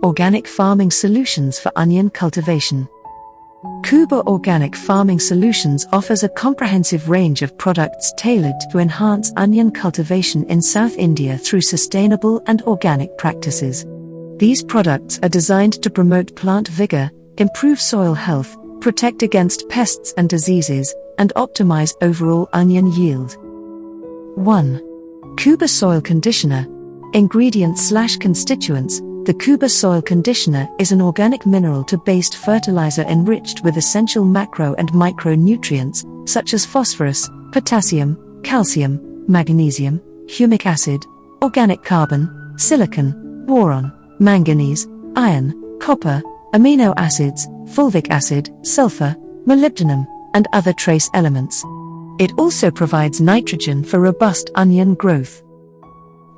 Organic Farming Solutions for Onion Cultivation. Khuba Organic Farming Solutions offers a comprehensive range of products tailored to enhance onion cultivation in South India through sustainable and organic practices. These products are designed to promote plant vigor, improve soil health, protect against pests and diseases, and optimize overall onion yield. 1. Khuba Soil Conditioner. Ingredients/constituents. The Khuba Soil Conditioner is an organic mineral-based fertilizer enriched with essential macro and micronutrients, such as phosphorus, potassium, calcium, magnesium, humic acid, organic carbon, silicon, boron, manganese, iron, copper, amino acids, fulvic acid, sulfur, molybdenum, and other trace elements. It also provides nitrogen for robust onion growth.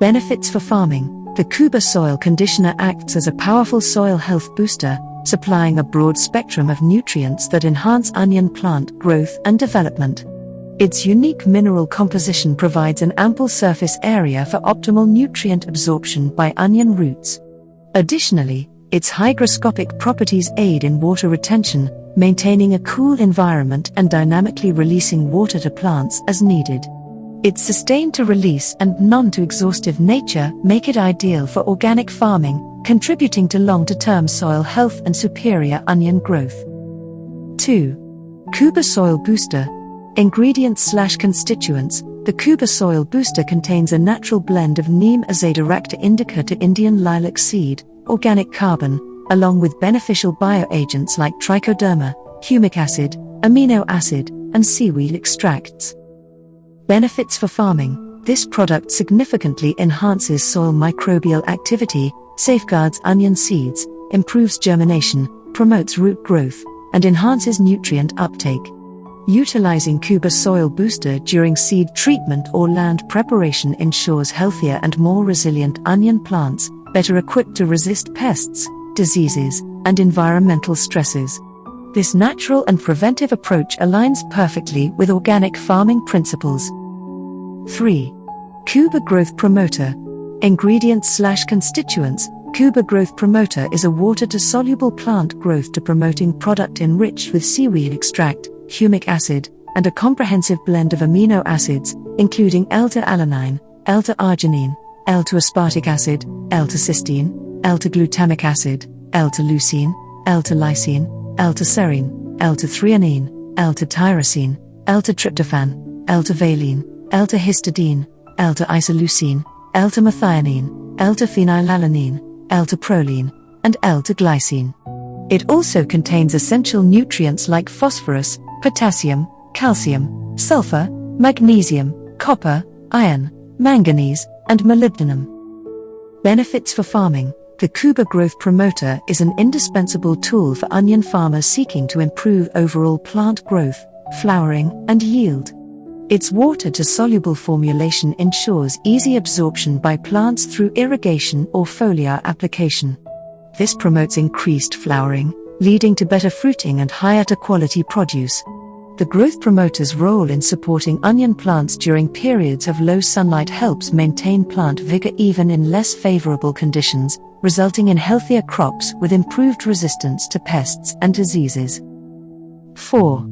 Benefits for farming. The Khuba Soil Conditioner acts as a powerful soil health booster, supplying a broad spectrum of nutrients that enhance onion plant growth and development. Its unique mineral composition provides an ample surface area for optimal nutrient absorption by onion roots. Additionally, its hygroscopic properties aid in water retention, maintaining a cool environment and dynamically releasing water to plants as needed. Its sustained-to-release and non-too-exhaustive nature make it ideal for organic farming, contributing to long-term soil health and superior onion growth. 2. Khuba Soil Booster. Ingredients/constituents. The Khuba Soil Booster contains a natural blend of neem azadirachta indica to Indian lilac seed, organic carbon, along with beneficial bioagents like trichoderma, humic acid, amino acid, and seaweed extracts. Benefits for farming. This product significantly enhances soil microbial activity, safeguards onion seeds, improves germination, promotes root growth, and enhances nutrient uptake. Utilizing Khuba Soil Booster during seed treatment or land preparation ensures healthier and more resilient onion plants, better equipped to resist pests, diseases, and environmental stresses. This natural and preventive approach aligns perfectly with organic farming principles. 3. Khuba Growth Promoter. Ingredients/constituents. Khuba Growth Promoter is a water-soluble plant growth promoting product enriched with seaweed extract, humic acid, and a comprehensive blend of amino acids, including L-alanine, L-arginine, L-aspartic acid, L-cysteine, L-glutamic acid, L-leucine, L-lysine, L-serine, L-threonine, L-tyrosine, L-tryptophan, L-valine, L-histidine, L-isoleucine, L-methionine, L-phenylalanine, L-proline, and L-glycine. It also contains essential nutrients like phosphorus, potassium, calcium, sulfur, magnesium, copper, iron, manganese, and molybdenum. Benefits for farming. The Khuba Growth Promoter is an indispensable tool for onion farmers seeking to improve overall plant growth, flowering, and yield. Its water-soluble formulation ensures easy absorption by plants through irrigation or foliar application. This promotes increased flowering, leading to better fruiting and higher-quality produce. The growth promoter's role in supporting onion plants during periods of low sunlight helps maintain plant vigor even in less favorable conditions, resulting in healthier crops with improved resistance to pests and diseases. 4.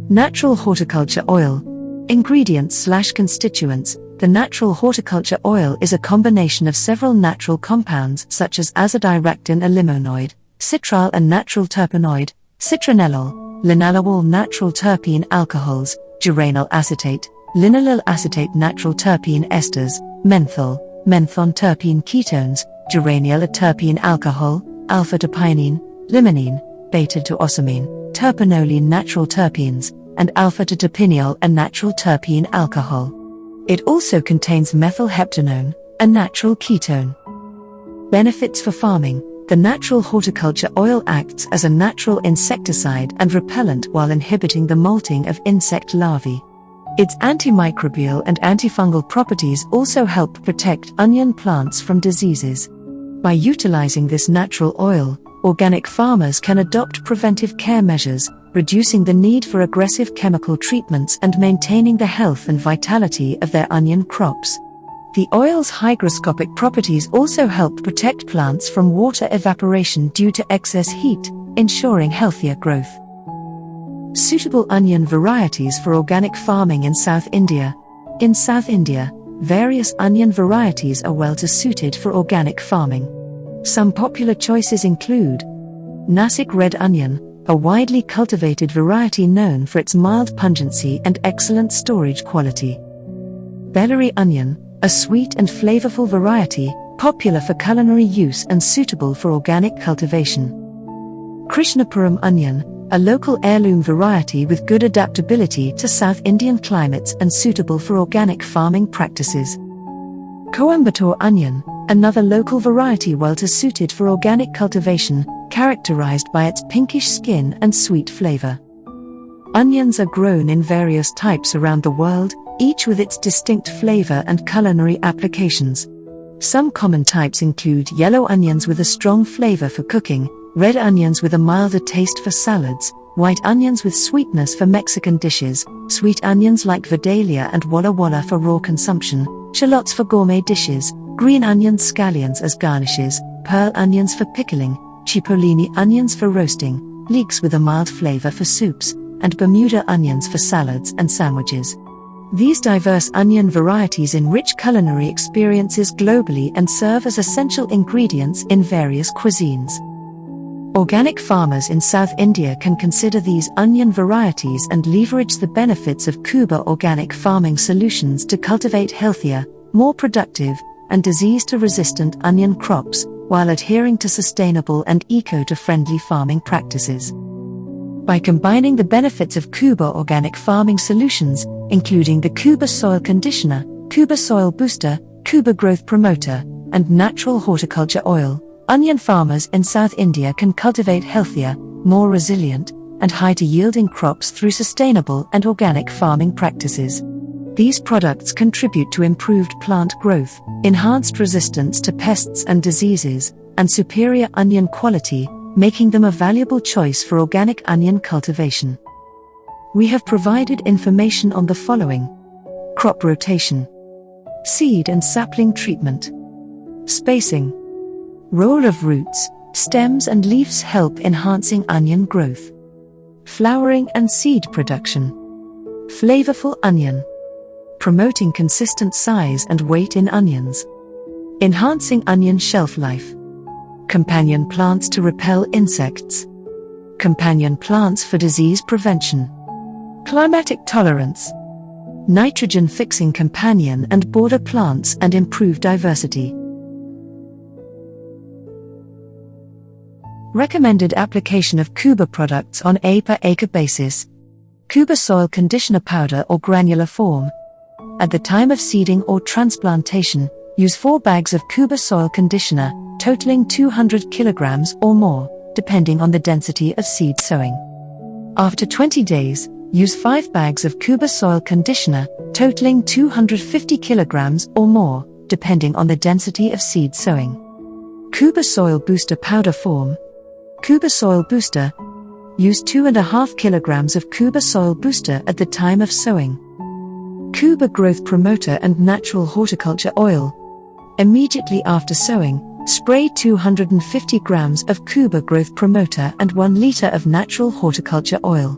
Natural Horticulture Oil. Ingredients/constituents. The natural horticulture oil is a combination of several natural compounds such as azadirachtin, a limonoid, citral and natural terpenoid, citronellol, linalool, natural terpene alcohols, geranyl acetate, linalyl acetate, natural terpene esters, menthol, menthon terpene ketones, geranyl, a terpene alcohol, alpha-terpinene, limonene, beta-2-ocimene, terpenoline, natural terpenes, and alpha-terpineol, a natural terpene alcohol. It also contains methylheptanone, a natural ketone. Benefits for farming. The natural horticulture oil acts as a natural insecticide and repellent while inhibiting the molting of insect larvae. Its antimicrobial and antifungal properties also help protect onion plants from diseases. By utilizing this natural oil, organic farmers can adopt preventive care measures, reducing the need for aggressive chemical treatments and maintaining the health and vitality of their onion crops. The oil's hygroscopic properties also help protect plants from water evaporation due to excess heat, ensuring healthier growth. Suitable onion varieties for organic farming in South India. In South India, various onion varieties are well suited for organic farming. Some popular choices include Nasik red onion, a widely cultivated variety known for its mild pungency and excellent storage quality. Bellary onion, a sweet and flavorful variety, popular for culinary use and suitable for organic cultivation. Krishnapuram onion, a local heirloom variety with good adaptability to South Indian climates and suitable for organic farming practices. Coimbatore onion, another local variety well suited for organic cultivation, characterized by its pinkish skin and sweet flavor. Onions are grown in various types around the world, each with its distinct flavor and culinary applications. Some common types include yellow onions with a strong flavor for cooking, red onions with a milder taste for salads, white onions with sweetness for Mexican dishes, sweet onions like Vidalia and Walla Walla for raw consumption, shallots for gourmet dishes, green onions scallions as garnishes, pearl onions for pickling, cipollini onions for roasting, leeks with a mild flavor for soups, and Bermuda onions for salads and sandwiches. These diverse onion varieties enrich culinary experiences globally and serve as essential ingredients in various cuisines. Organic farmers in South India can consider these onion varieties and leverage the benefits of Khuba organic farming solutions to cultivate healthier, more productive, and disease-resistant onion crops, while adhering to sustainable and eco-friendly farming practices. By combining the benefits of Khuba organic farming solutions, including the Khuba soil conditioner, Khuba soil booster, Khuba growth promoter, and natural horticulture oil, onion farmers in South India can cultivate healthier, more resilient, and higher-yielding crops through sustainable and organic farming practices. These products contribute to improved plant growth, enhanced resistance to pests and diseases, and superior onion quality, making them a valuable choice for organic onion cultivation. We have provided information on the following: crop rotation, seed and sapling treatment, spacing, role of roots, stems and leaves help enhancing onion growth, flowering and seed production, flavorful onion, promoting consistent size and weight in onions, enhancing onion shelf life, companion plants to repel insects, companion plants for disease prevention, climatic tolerance, nitrogen-fixing companion and border plants and improve diversity. Recommended application of Khuba products on a per acre basis. Khuba soil conditioner powder or granular form. At the time of seeding or transplantation, use 4 bags of Khuba soil conditioner, totaling 200 kilograms or more, depending on the density of seed sowing. After 20 days, use 5 bags of Khuba soil conditioner, totaling 250 kilograms or more, depending on the density of seed sowing. Khuba soil booster powder form. Khuba soil booster. Use 2.5 kilograms of Khuba soil booster at the time of sowing. Khuba growth promoter and natural horticulture oil. Immediately after sowing, spray 250 grams of Khuba growth promoter and 1 liter of natural horticulture oil.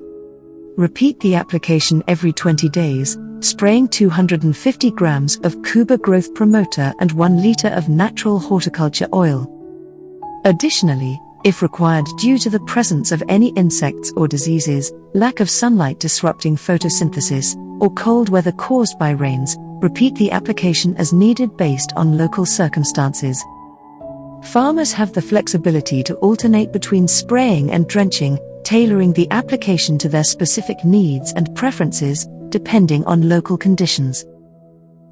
Repeat the application every 20 days, spraying 250 grams of Khuba growth promoter and 1 liter of natural horticulture oil. Additionally, if required due to the presence of any insects or diseases, lack of sunlight disrupting photosynthesis, or cold weather caused by rains, repeat the application as needed based on local circumstances. Farmers have the flexibility to alternate between spraying and drenching, tailoring the application to their specific needs and preferences, depending on local conditions.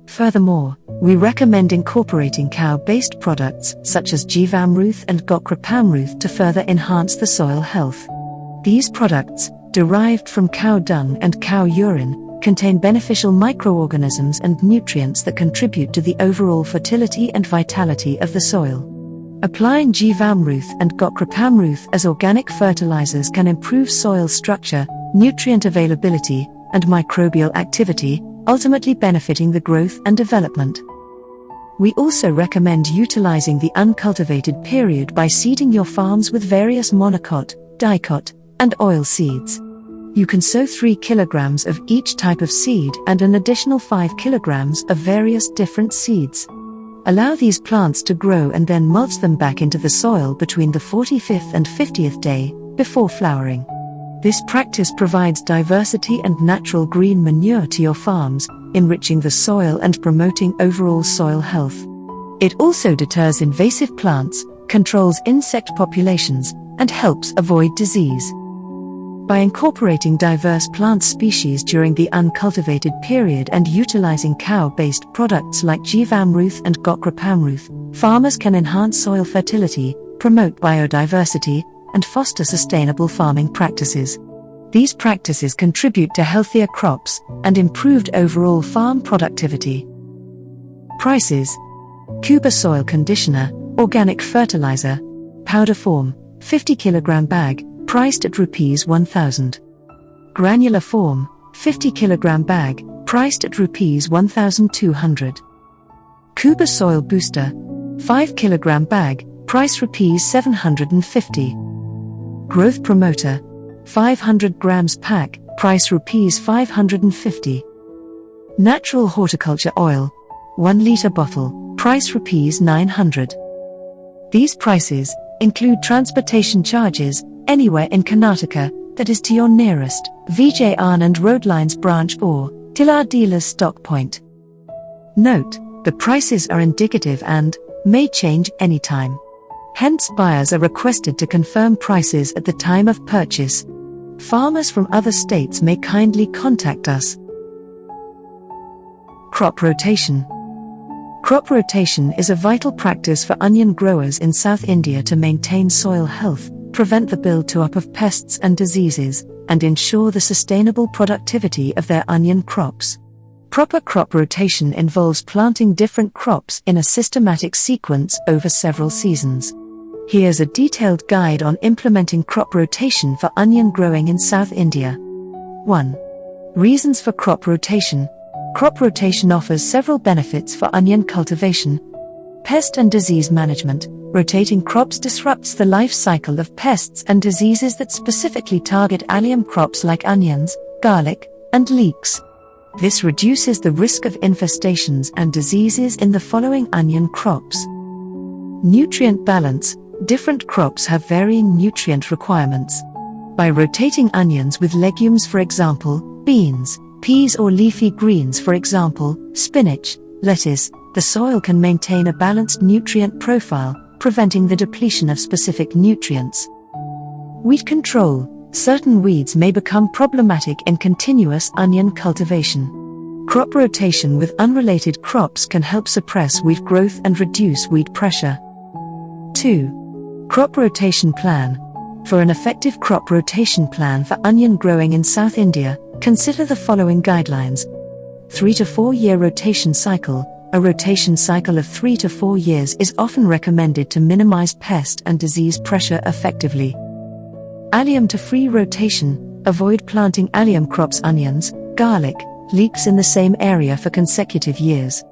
Furthermore, we recommend incorporating cow-based products such as Jeevamruth and Gokrapamruth to further enhance the soil health. These products, derived from cow dung and cow urine, contain beneficial microorganisms and nutrients that contribute to the overall fertility and vitality of the soil. Applying Jeevamruth and Gokrapamruth as organic fertilizers can improve soil structure, nutrient availability, and microbial activity, ultimately benefiting the growth and development. We also recommend utilizing the uncultivated period by seeding your farms with various monocot, dicot, and oil seeds. You can sow 3 kilograms of each type of seed and an additional 5 kilograms of various different seeds. Allow these plants to grow and then mulch them back into the soil between the 45th and 50th day, before flowering. This practice provides diversity and natural green manure to your farms, enriching the soil and promoting overall soil health. It also deters invasive plants, controls insect populations, and helps avoid disease. By incorporating diverse plant species during the uncultivated period and utilizing cow-based products like Jivamruth and Gokrapamruth, farmers can enhance soil fertility, promote biodiversity, and foster sustainable farming practices. These practices contribute to healthier crops and improved overall farm productivity. Prices: Khuba soil conditioner, organic fertilizer, powder form, 50 kg bag, priced at Rs 1,000. Granular form, 50 kg bag, priced at Rs 1,200. Khuba soil booster, 5 kg bag, price Rs 750. Growth promoter, 500 grams pack, price Rs 550. Natural horticulture oil, 1 liter bottle, price Rs 900. These prices include transportation charges anywhere in Karnataka, that is to your nearest Vijay Anand Road Lines branch or till our dealer's stock point. Note, the prices are indicative and may change anytime. Hence, buyers are requested to confirm prices at the time of purchase. Farmers from other states may kindly contact us. Crop rotation. Crop rotation is a vital practice for onion growers in South India to maintain soil health, prevent the build-up of pests and diseases, and ensure the sustainable productivity of their onion crops. Proper crop rotation involves planting different crops in a systematic sequence over several seasons. Here's a detailed guide on implementing crop rotation for onion growing in South India. 1. Reasons for crop rotation. Crop rotation offers several benefits for onion cultivation. Pest and disease management. Rotating crops disrupts the life cycle of pests and diseases that specifically target allium crops like onions, garlic, and leeks. This reduces the risk of infestations and diseases in the following onion crops. Nutrient balance. Different crops have varying nutrient requirements. By rotating onions with legumes, for example, beans, peas, or leafy greens, for example, spinach, lettuce, the soil can maintain a balanced nutrient profile, preventing the depletion of specific nutrients. Weed control. Certain weeds may become problematic in continuous onion cultivation. Crop rotation with unrelated crops can help suppress weed growth and reduce weed pressure. 2. Crop rotation plan. For an effective crop rotation plan for onion growing in South India, consider the following guidelines. 3 to 4 year rotation cycle. A rotation cycle of 3 to 4 years is often recommended to minimize pest and disease pressure effectively. Allium to free rotation. Avoid planting allium crops, onions, garlic, leeks in the same area for consecutive years.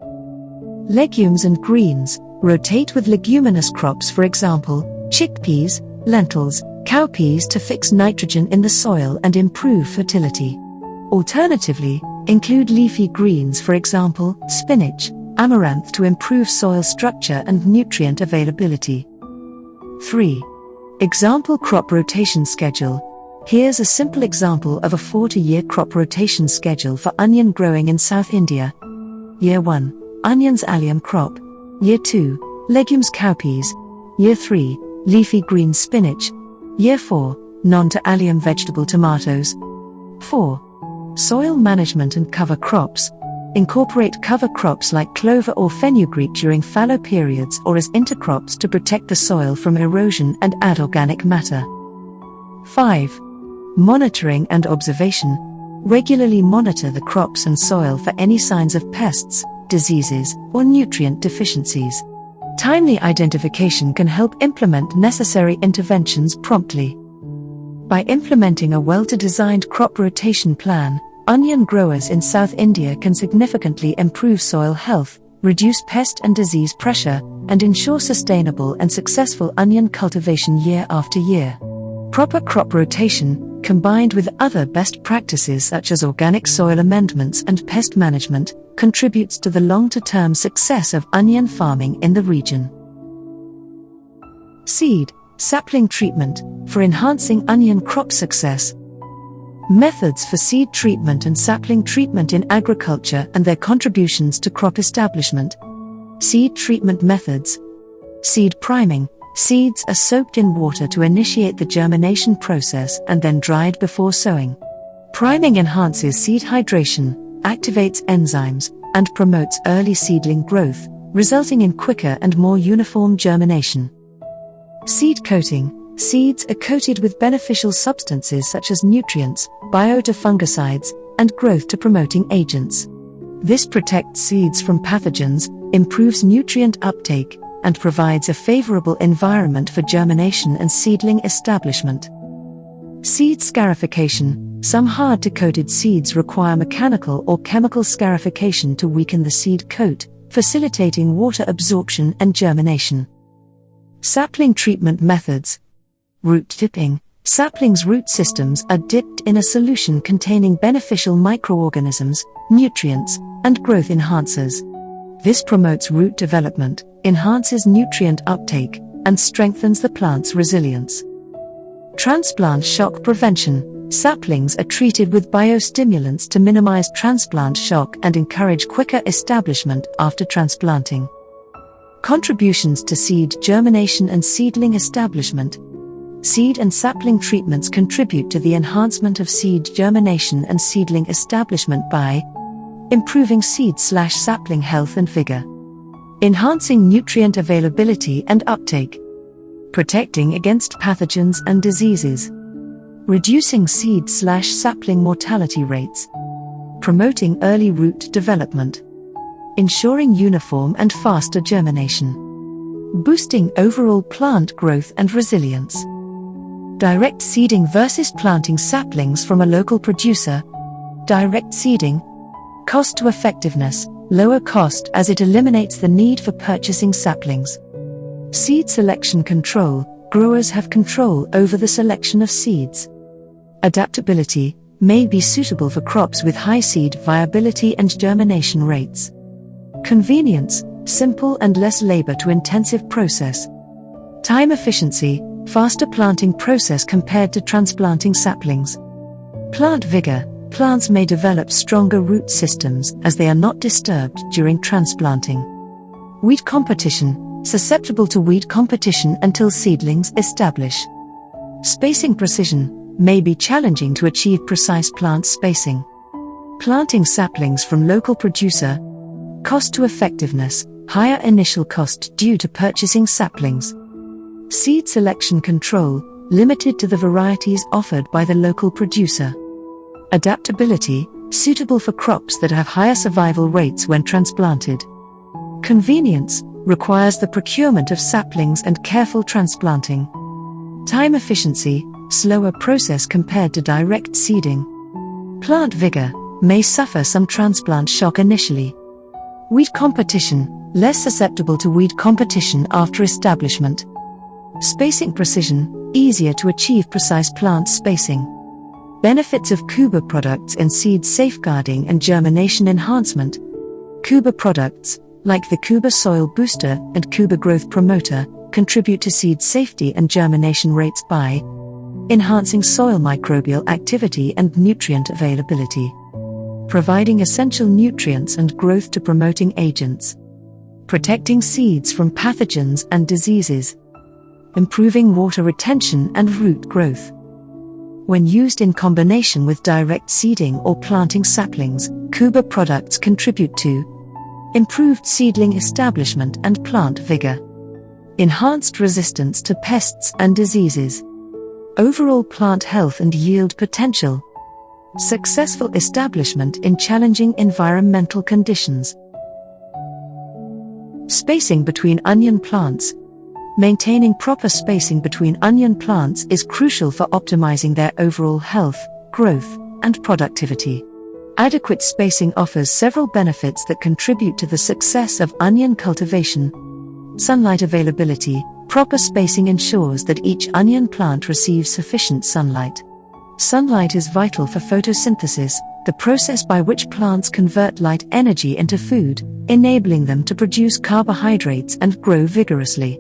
Legumes and greens. Rotate with leguminous crops, for example, chickpeas, lentils, cowpeas, to fix nitrogen in the soil and improve fertility. Alternatively, include leafy greens, for example, spinach, amaranth, to improve soil structure and nutrient availability. 3. Example crop rotation schedule. Here's a simple example of a 40-year crop rotation schedule for onion growing in South India. Year 1, onions allium crop. Year 2, legumes cowpeas. Year 3, leafy green spinach. Year 4, non-to-allium vegetable tomatoes. 4. Soil management and cover crops. Incorporate cover crops like clover or fenugreek during fallow periods or as intercrops to protect the soil from erosion and add organic matter. 5. Monitoring and observation. Regularly monitor the crops and soil for any signs of pests, diseases, or nutrient deficiencies. Timely identification can help implement necessary interventions promptly. By implementing a well-designed crop rotation plan, onion growers in South India can significantly improve soil health, reduce pest and disease pressure, and ensure sustainable and successful onion cultivation year after year. Proper crop rotation, combined with other best practices such as organic soil amendments and pest management, contributes to the long-term success of onion farming in the region. Seed, sapling treatment, for enhancing onion crop success. Methods for seed treatment and sapling treatment in agriculture and their contributions to crop establishment. Seed treatment methods. Seed priming. Seeds are soaked in water to initiate the germination process and then dried before sowing. Priming enhances seed hydration, activates enzymes, and promotes early seedling growth, resulting in quicker and more uniform germination. Seed coating. Seeds are coated with beneficial substances such as nutrients, biofungicides, and growth-promoting agents. This protects seeds from pathogens, improves nutrient uptake, and provides a favorable environment for germination and seedling establishment. Seed scarification. Some hard-to-coated seeds require mechanical or chemical scarification to weaken the seed coat, facilitating water absorption and germination. Sapling treatment methods. Root dipping. Saplings' root systems are dipped in a solution containing beneficial microorganisms, nutrients, and growth enhancers. This promotes root development, enhances nutrient uptake, and strengthens the plant's resilience. Transplant shock prevention. Saplings are treated with biostimulants to minimize transplant shock and encourage quicker establishment after transplanting. Contributions to seed germination and seedling establishment. Seed and sapling treatments contribute to the enhancement of seed germination and seedling establishment by improving seed/sapling health and vigor, enhancing nutrient availability and uptake, protecting against pathogens and diseases, reducing seed/sapling mortality rates, promoting early root development, ensuring uniform and faster germination, boosting overall plant growth and resilience. Direct seeding versus planting saplings from a local producer. Direct seeding. Cost to effectiveness. Lower cost as it eliminates the need for purchasing saplings. Seed selection control. Growers have control over the selection of seeds. Adaptability. May be suitable for crops with high seed viability and germination rates. Convenience. Simple and less labor-intensive process. Time efficiency. Faster planting process compared to transplanting saplings. Plant vigor. Plants may develop stronger root systems as they are not disturbed during transplanting. Weed competition. Susceptible to weed competition until seedlings establish. Spacing precision. May be challenging to achieve precise plant spacing. Planting saplings from local producer. Cost to effectiveness. Higher initial cost due to purchasing saplings. Seed selection control, limited to the varieties offered by the local producer. Adaptability, suitable for crops that have higher survival rates when transplanted. Convenience, requires the procurement of saplings and careful transplanting. Time efficiency, slower process compared to direct seeding. Plant vigor, may suffer some transplant shock initially. Weed competition, less susceptible to weed competition after establishment. Spacing precision, easier to achieve precise plant spacing. Benefits of Khuba products in seed safeguarding and germination enhancement. Khuba products, like the Khuba Soil Booster and Khuba Growth Promoter, contribute to seed safety and germination rates by enhancing soil microbial activity and nutrient availability, providing essential nutrients and growth-promoting agents, protecting seeds from pathogens and diseases, improving water retention and root growth. When used in combination with direct seeding or planting saplings, Khuba products contribute to improved seedling establishment and plant vigor, enhanced resistance to pests and diseases, overall plant health and yield potential, successful establishment in challenging environmental conditions. Spacing between onion plants. Maintaining proper spacing between onion plants is crucial for optimizing their overall health, growth, and productivity. Adequate spacing offers several benefits that contribute to the success of onion cultivation. Sunlight availability. Proper spacing ensures that each onion plant receives sufficient sunlight. Sunlight is vital for photosynthesis, the process by which plants convert light energy into food, enabling them to produce carbohydrates and grow vigorously.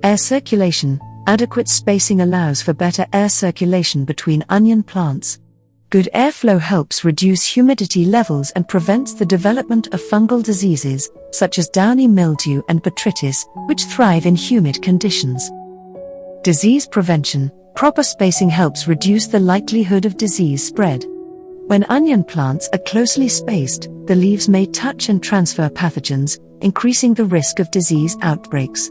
Air circulation. Adequate spacing allows for better air circulation between onion plants. Good airflow helps reduce humidity levels and prevents the development of fungal diseases, such as downy mildew and botrytis, which thrive in humid conditions. Disease prevention. Proper spacing helps reduce the likelihood of disease spread. When onion plants are closely spaced, the leaves may touch and transfer pathogens, increasing the risk of disease outbreaks.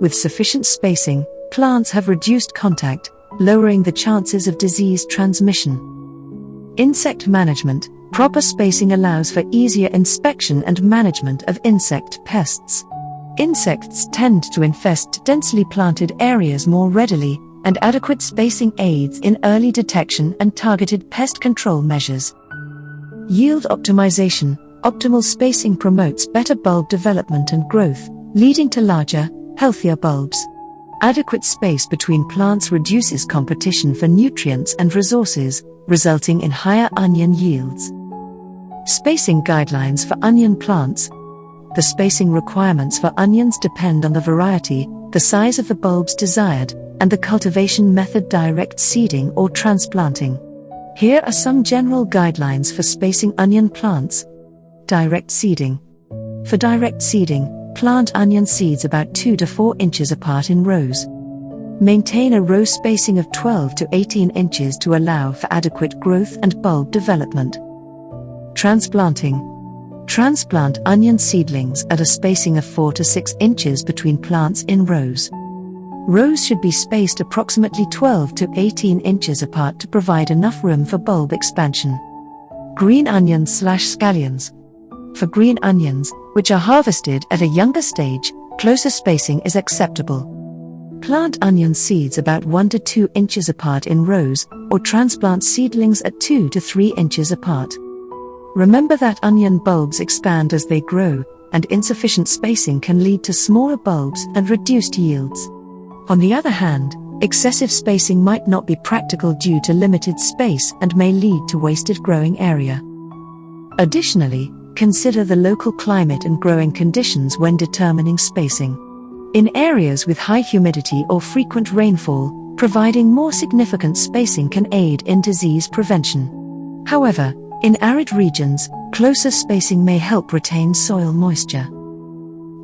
With sufficient spacing, plants have reduced contact, lowering the chances of disease transmission. Insect management. Proper spacing allows for easier inspection and management of insect pests. Insects tend to infest densely planted areas more readily, and adequate spacing aids in early detection and targeted pest control measures. Yield optimization. Optimal spacing promotes better bulb development and growth, leading to larger, healthier bulbs. Adequate space between plants reduces competition for nutrients and resources, resulting in higher onion yields. Spacing guidelines for onion plants. The spacing requirements for onions depend on the variety, the size of the bulbs desired, and the cultivation method: direct seeding or transplanting. Here are some general guidelines for spacing onion plants. Direct seeding. For direct seeding, plant onion seeds about 2 to 4 inches apart in rows. Maintain a row spacing of 12 to 18 inches to allow for adequate growth and bulb development. Transplanting. Transplant onion seedlings at a spacing of 4 to 6 inches between plants in rows. Rows should be spaced approximately 12 to 18 inches apart to provide enough room for bulb expansion. Green onions/scallions. For green onions, which are harvested at a younger stage, closer spacing is acceptable. Plant onion seeds about 1 to 2 inches apart in rows, or transplant seedlings at 2 to 3 inches apart. Remember that onion bulbs expand as they grow, and insufficient spacing can lead to smaller bulbs and reduced yields. On the other hand, excessive spacing might not be practical due to limited space and may lead to wasted growing area. Additionally, consider the local climate and growing conditions when determining spacing. In areas with high humidity or frequent rainfall, providing more significant spacing can aid in disease prevention. However, in arid regions, closer spacing may help retain soil moisture.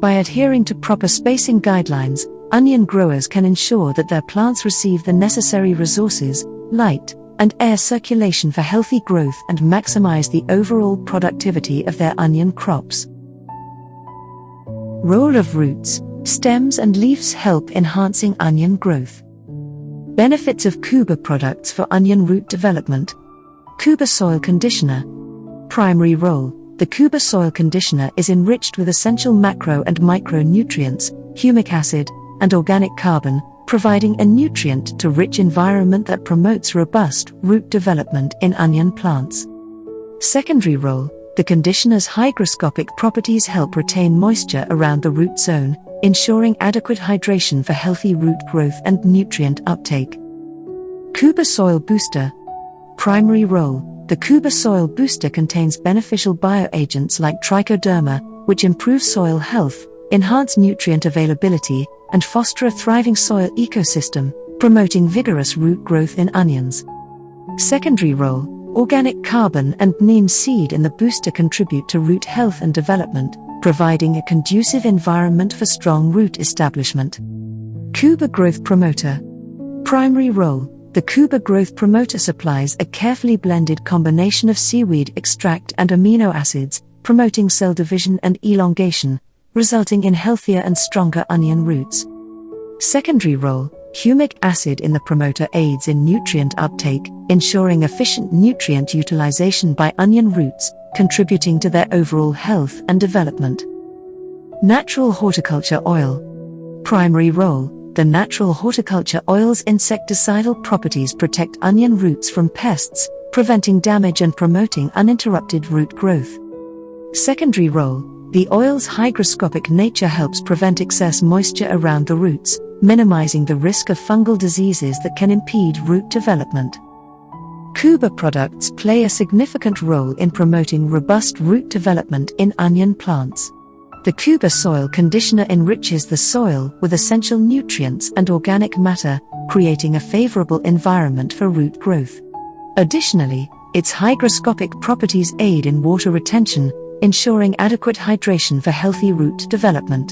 By adhering to proper spacing guidelines, onion growers can ensure that their plants receive the necessary resources, light, and air circulation for healthy growth and maximize the overall productivity of their onion crops. Role of roots, stems and leaves help enhancing onion growth. Benefits of Khuba products for onion root development. Khuba soil conditioner. Primary role. The Khuba soil conditioner is enriched with essential macro and micronutrients, humic acid, and organic carbon, providing a nutrient to rich environment that promotes robust root development in onion plants. Secondary role. The conditioner's hygroscopic properties help retain moisture around the root zone, ensuring adequate hydration for healthy root growth and nutrient uptake. Khuba soil booster. Primary role. The Khuba soil booster contains beneficial bioagents like trichoderma, which improve soil health, enhance nutrient availability, and foster a thriving soil ecosystem, promoting vigorous root growth in onions. Secondary role. Organic carbon and neem seed in the booster contribute to root health and development, providing a conducive environment for strong root establishment. Khuba growth promoter. Primary role. The Khuba growth promoter supplies a carefully blended combination of seaweed extract and amino acids, promoting cell division and elongation, resulting in healthier and stronger onion roots. Secondary role. Humic acid in the promoter aids in nutrient uptake, ensuring efficient nutrient utilization by onion roots, contributing to their overall health and development. Natural horticulture oil. Primary role. The natural horticulture oil's insecticidal properties protect onion roots from pests, preventing damage and promoting uninterrupted root growth. Secondary role: the oil's hygroscopic nature helps prevent excess moisture around the roots, minimizing the risk of fungal diseases that can impede root development. Khuba products play a significant role in promoting robust root development in onion plants. The Khuba soil conditioner enriches the soil with essential nutrients and organic matter, creating a favorable environment for root growth. Additionally, its hygroscopic properties aid in water retention, ensuring adequate hydration for healthy root development.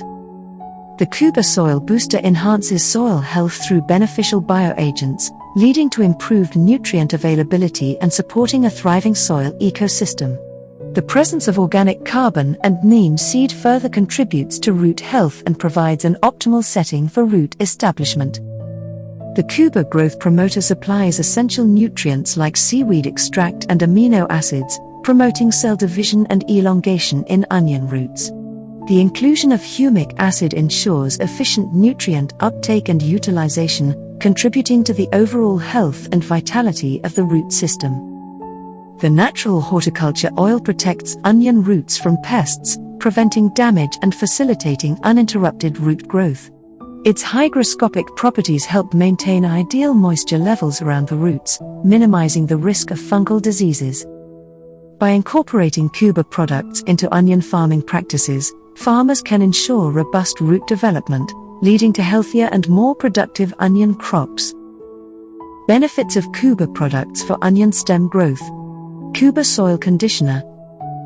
The Khuba Soil Booster enhances soil health through beneficial bioagents, leading to improved nutrient availability and supporting a thriving soil ecosystem. The presence of organic carbon and neem seed further contributes to root health and provides an optimal setting for root establishment. The Khuba growth promoter supplies essential nutrients like seaweed extract and amino acids, promoting cell division and elongation in onion roots. The inclusion of humic acid ensures efficient nutrient uptake and utilization, contributing to the overall health and vitality of the root system. The natural horticulture oil protects onion roots from pests, preventing damage and facilitating uninterrupted root growth. Its hygroscopic properties help maintain ideal moisture levels around the roots, minimizing the risk of fungal diseases. By incorporating Khuba products into onion farming practices, farmers can ensure robust root development, leading to healthier and more productive onion crops. Benefits of Khuba products for onion stem growth. Khuba soil conditioner.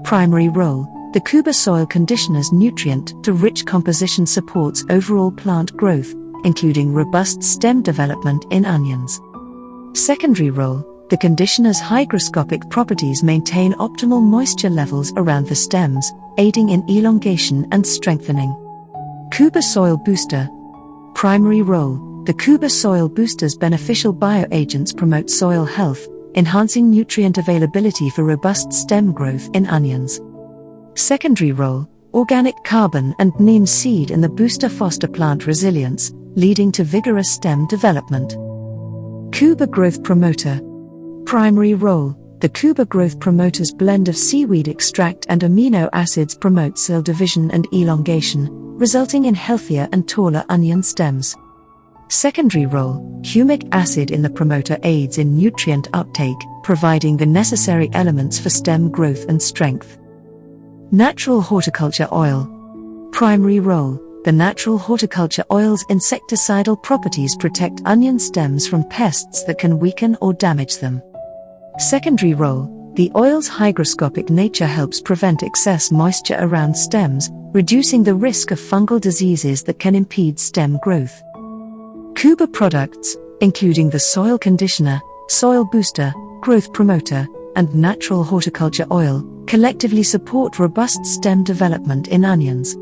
Primary role: the Khuba soil conditioner's nutrient-rich composition supports overall plant growth, including robust stem development in onions. Secondary role: the conditioner's hygroscopic properties maintain optimal moisture levels around the stems, aiding in elongation and strengthening. Khuba Soil Booster. Primary role: the Khuba Soil Booster's beneficial bioagents promote soil health, enhancing nutrient availability for robust stem growth in onions. Secondary role: organic carbon and neem seed in the booster foster plant resilience, leading to vigorous stem development. Khuba Growth Promoter. Primary role: the Khuba growth promoter's blend of seaweed extract and amino acids promotes cell division and elongation, resulting in healthier and taller onion stems. Secondary role: humic acid in the promoter aids in nutrient uptake, providing the necessary elements for stem growth and strength. Natural horticulture oil. Primary role: the natural horticulture oil's insecticidal properties protect onion stems from pests that can weaken or damage them. Secondary role: the oil's hygroscopic nature helps prevent excess moisture around stems, reducing the risk of fungal diseases that can impede stem growth. Khuba products, including the soil conditioner, soil booster, growth promoter, and natural horticulture oil, collectively support robust stem development in onions.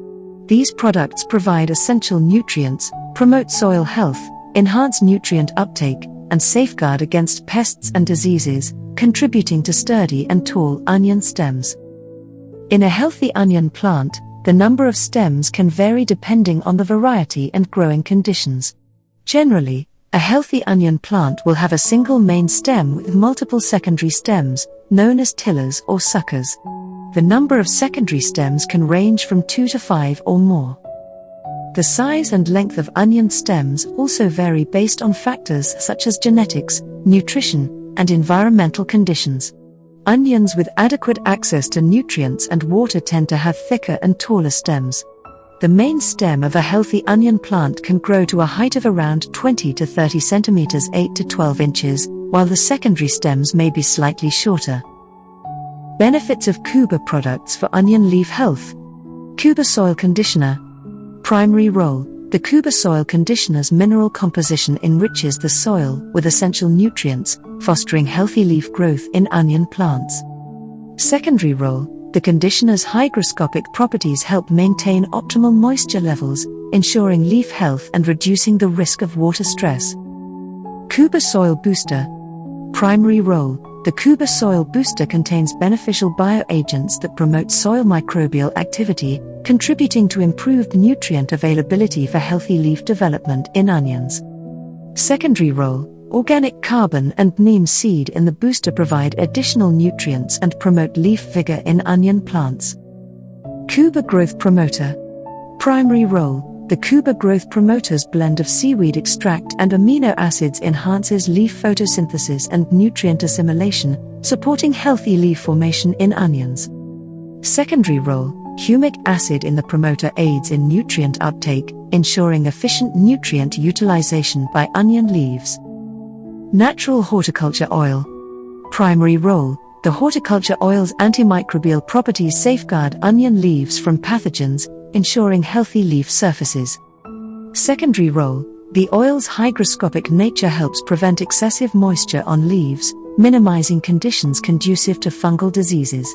These products provide essential nutrients, promote soil health, enhance nutrient uptake, and safeguard against pests and diseases, contributing to sturdy and tall onion stems. In a healthy onion plant, the number of stems can vary depending on the variety and growing conditions. Generally, a healthy onion plant will have a single main stem with multiple secondary stems, known as tillers or suckers. The number of secondary stems can range from 2 to 5 or more. The size and length of onion stems also vary based on factors such as genetics, nutrition, and environmental conditions. Onions with adequate access to nutrients and water tend to have thicker and taller stems. The main stem of a healthy onion plant can grow to a height of around 20 to 30 centimeters, 8 to 12 inches, while the secondary stems may be slightly shorter. Benefits of Khuba products for onion leaf health. Khuba soil conditioner. Primary role: the Khuba soil conditioner's mineral composition enriches the soil with essential nutrients, fostering healthy leaf growth in onion plants. Secondary role: the conditioner's hygroscopic properties help maintain optimal moisture levels, ensuring leaf health and reducing the risk of water stress. Khuba Soil Booster. Primary role: the Khuba Soil Booster contains beneficial bioagents that promote soil microbial activity, contributing to improved nutrient availability for healthy leaf development in onions. Secondary role: Organic carbon and neem seed in the booster provide additional nutrients and promote leaf vigor in onion plants. Khuba growth promoter. Primary role: the Khuba growth promoter's blend of seaweed extract and amino acids enhances leaf photosynthesis and nutrient assimilation, supporting healthy leaf formation in onions. Secondary role: humic acid in the promoter aids in nutrient uptake, ensuring efficient nutrient utilization by onion leaves. Natural horticulture oil. Primary role: the horticulture oil's antimicrobial properties safeguard onion leaves from pathogens, ensuring healthy leaf surfaces. Secondary role: the oil's hygroscopic nature helps prevent excessive moisture on leaves, minimizing conditions conducive to fungal diseases.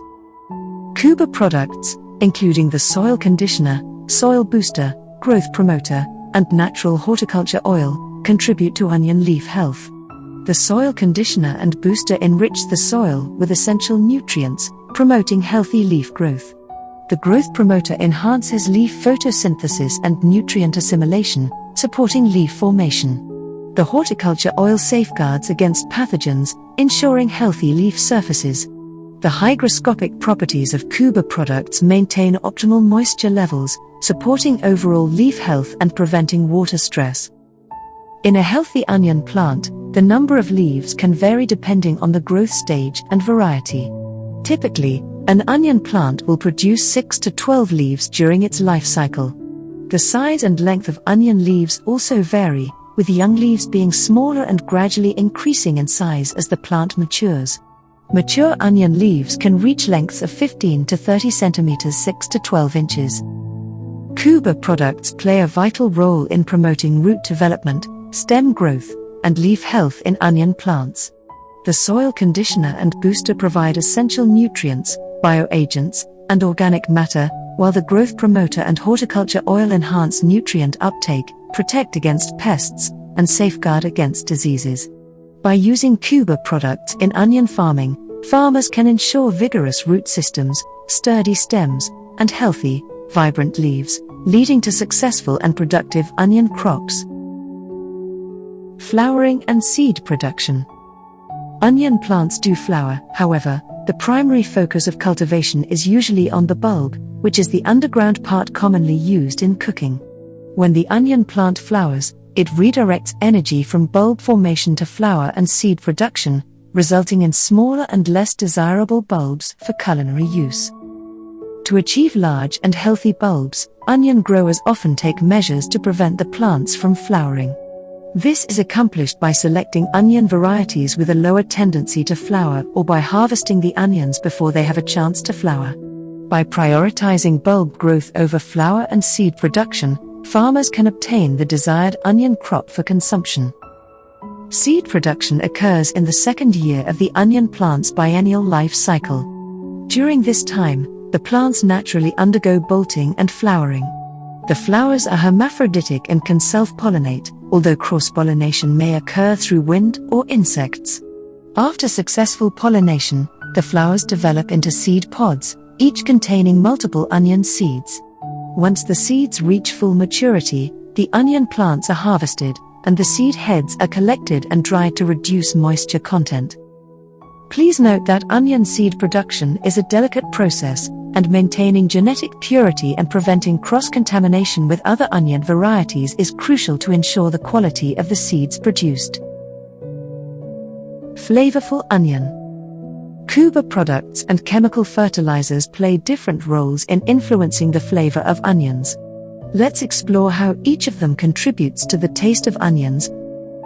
Khuba products, including the soil conditioner, soil booster, growth promoter, and natural horticulture oil, contribute to onion leaf health. The soil conditioner and booster enrich the soil with essential nutrients, promoting healthy leaf growth. The growth promoter enhances leaf photosynthesis and nutrient assimilation, supporting leaf formation. The horticulture oil safeguards against pathogens, ensuring healthy leaf surfaces. The hygroscopic properties of Khuba products maintain optimal moisture levels, supporting overall leaf health and preventing water stress. In a healthy onion plant, the number of leaves can vary depending on the growth stage and variety. Typically, an onion plant will produce 6 to 12 leaves during its life cycle. The size and length of onion leaves also vary, with young leaves being smaller and gradually increasing in size as the plant matures. Mature onion leaves can reach lengths of 15 to 30 centimeters 6 to 12 inches. Khuba products play a vital role in promoting root development, stem growth, and leaf health in onion plants. The soil conditioner and booster provide essential nutrients, bioagents, and organic matter, while the growth promoter and horticulture oil enhance nutrient uptake, protect against pests, and safeguard against diseases. By using Khuba products in onion farming, farmers can ensure vigorous root systems, sturdy stems, and healthy, vibrant leaves, leading to successful and productive onion crops. Flowering and seed production. Onion plants do flower, however, the primary focus of cultivation is usually on the bulb, which is the underground part commonly used in cooking. When the onion plant flowers, it redirects energy from bulb formation to flower and seed production, resulting in smaller and less desirable bulbs for culinary use. To achieve large and healthy bulbs, onion growers often take measures to prevent the plants from flowering. This is accomplished by selecting onion varieties with a lower tendency to flower or by harvesting the onions before they have a chance to flower. By prioritizing bulb growth over flower and seed production, farmers can obtain the desired onion crop for consumption. Seed production occurs in the second year of the onion plant's biennial life cycle. During this time, the plants naturally undergo bolting and flowering. The flowers are hermaphroditic and can self-pollinate, although cross-pollination may occur through wind or insects. After successful pollination, the flowers develop into seed pods, each containing multiple onion seeds. Once the seeds reach full maturity, the onion plants are harvested, and the seed heads are collected and dried to reduce moisture content. Please note that onion seed production is a delicate process, and maintaining genetic purity and preventing cross-contamination with other onion varieties is crucial to ensure the quality of the seeds produced. Flavorful onion. Khuba products and chemical fertilizers play different roles in influencing the flavor of onions. Let's explore how each of them contributes to the taste of onions.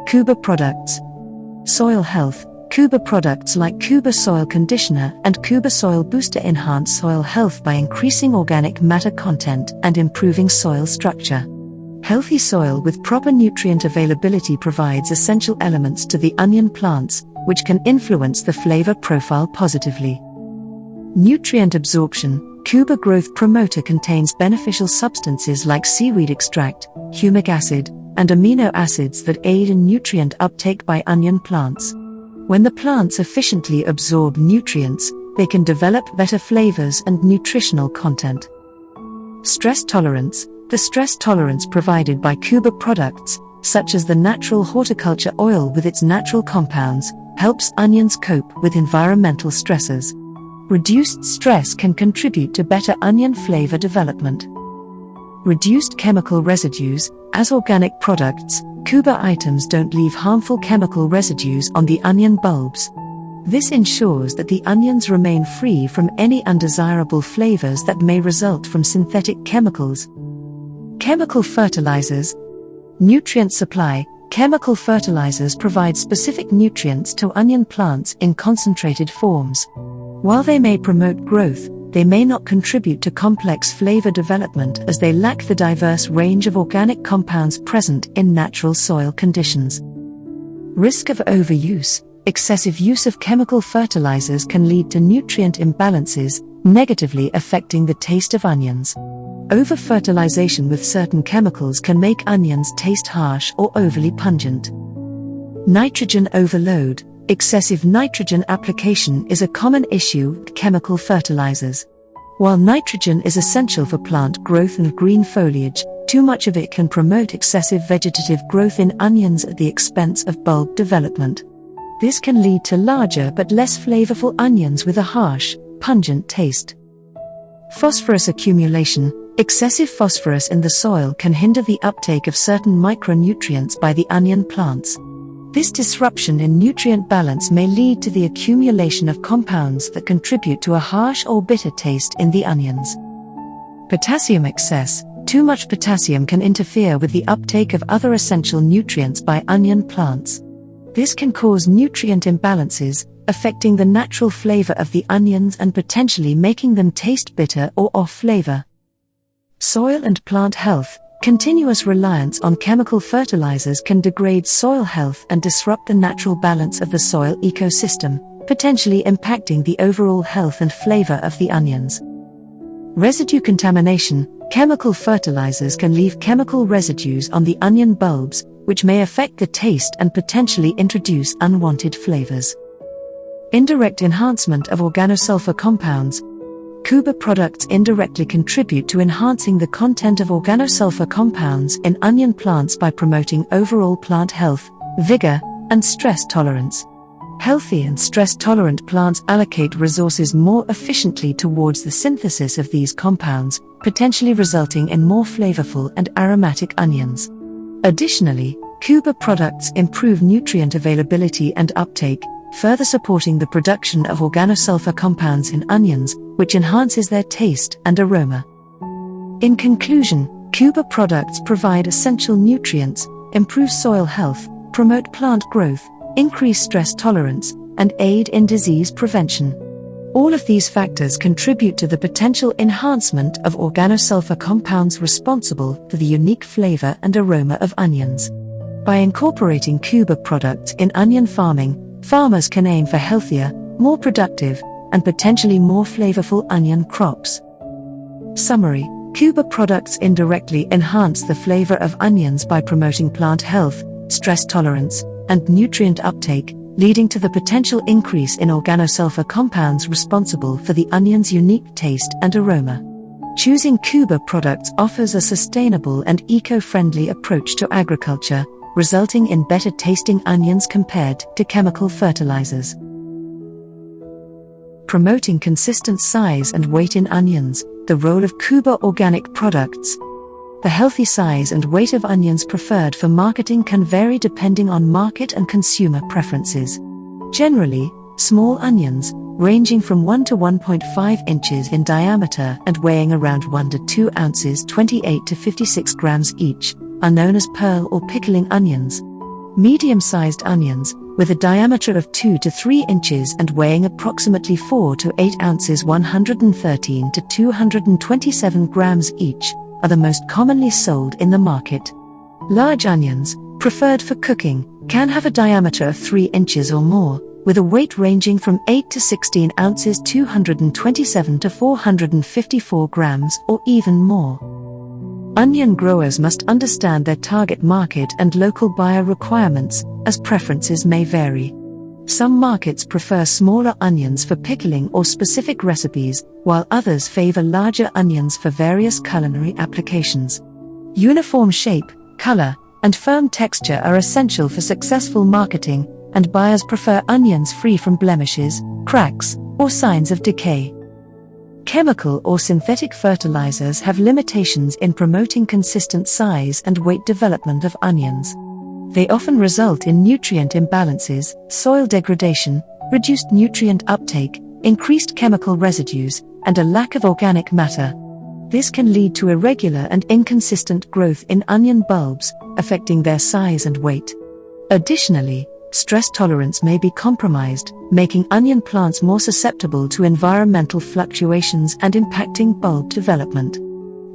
Khuba products. Soil health. Khuba products like Khuba Soil Conditioner and Khuba Soil Booster enhance soil health by increasing organic matter content and improving soil structure. Healthy soil with proper nutrient availability provides essential elements to the onion plants, which can influence the flavor profile positively. Nutrient absorption. Khuba Growth Promoter contains beneficial substances like seaweed extract, humic acid, and amino acids that aid in nutrient uptake by onion plants. When the plants efficiently absorb nutrients, they can develop better flavors and nutritional content. Stress tolerance. The stress tolerance provided by Khuba products, such as the natural horticulture oil with its natural compounds, helps onions cope with environmental stresses. Reduced stress can contribute to better onion flavor development. Reduced chemical residues. As organic products, Khuba items don't leave harmful chemical residues on the onion bulbs. This ensures that the onions remain free from any undesirable flavors that may result from synthetic chemicals. Chemical fertilizers. Nutrient supply. Chemical fertilizers provide specific nutrients to onion plants in concentrated forms. While they may promote growth, they may not contribute to complex flavor development as they lack the diverse range of organic compounds present in natural soil conditions. Risk of overuse. Excessive use of chemical fertilizers can lead to nutrient imbalances, negatively affecting the taste of onions. Over-fertilization with certain chemicals can make onions taste harsh or overly pungent. Nitrogen overload. Excessive nitrogen application is a common issue with chemical fertilizers. While nitrogen is essential for plant growth and green foliage, too much of it can promote excessive vegetative growth in onions at the expense of bulb development. This can lead to larger but less flavorful onions with a harsh, pungent taste. Phosphorus accumulation. Excessive phosphorus in the soil can hinder the uptake of certain micronutrients by the onion plants. This disruption in nutrient balance may lead to the accumulation of compounds that contribute to a harsh or bitter taste in the onions. Potassium excess. Too much potassium can interfere with the uptake of other essential nutrients by onion plants. This can cause nutrient imbalances, affecting the natural flavor of the onions and potentially making them taste bitter or off flavor. Soil and plant health. Continuous reliance on chemical fertilizers can degrade soil health and disrupt the natural balance of the soil ecosystem, potentially impacting the overall health and flavor of the onions. Residue contamination. Chemical fertilizers can leave chemical residues on the onion bulbs, which may affect the taste and potentially introduce unwanted flavors. Indirect enhancement of organosulfur compounds. Khuba products indirectly contribute to enhancing the content of organosulfur compounds in onion plants by promoting overall plant health, vigor, and stress tolerance. Healthy and stress-tolerant plants allocate resources more efficiently towards the synthesis of these compounds, potentially resulting in more flavorful and aromatic onions. Additionally, Khuba products improve nutrient availability and uptake, further supporting the production of organosulfur compounds in onions, which enhances their taste and aroma. In conclusion, Khuba products provide essential nutrients, improve soil health, promote plant growth, increase stress tolerance, and aid in disease prevention. All of these factors contribute to the potential enhancement of organosulfur compounds responsible for the unique flavor and aroma of onions. By incorporating Khuba products in onion farming, farmers can aim for healthier, more productive, and potentially more flavorful onion crops. Summary: Khuba products indirectly enhance the flavor of onions by promoting plant health, stress tolerance, and nutrient uptake, leading to the potential increase in organosulfur compounds responsible for the onion's unique taste and aroma. Choosing Khuba products offers a sustainable and eco-friendly approach to agriculture, resulting in better tasting onions compared to chemical fertilizers. Promoting consistent size and weight in onions, the role of Khuba organic products. The healthy size and weight of onions preferred for marketing can vary depending on market and consumer preferences. Generally, small onions, ranging from 1 to 1.5 inches in diameter and weighing around 1 to 2 ounces 28 to 56 grams each, are known as pearl or pickling onions. Medium-sized onions, with a diameter of 2 to 3 inches and weighing approximately 4 to 8 ounces 113 to 227 grams each, are the most commonly sold in the market. Large onions, preferred for cooking, can have a diameter of 3 inches or more, with a weight ranging from 8 to 16 ounces 227 to 454 grams or even more. Onion growers must understand their target market and local buyer requirements, as preferences may vary. Some markets prefer smaller onions for pickling or specific recipes, while others favor larger onions for various culinary applications. Uniform shape, color, and firm texture are essential for successful marketing, and buyers prefer onions free from blemishes, cracks, or signs of decay. Chemical or synthetic fertilizers have limitations in promoting consistent size and weight development of onions. They often result in nutrient imbalances, soil degradation, reduced nutrient uptake, increased chemical residues, and a lack of organic matter. This can lead to irregular and inconsistent growth in onion bulbs, affecting their size and weight. Additionally, stress tolerance may be compromised, making onion plants more susceptible to environmental fluctuations and impacting bulb development.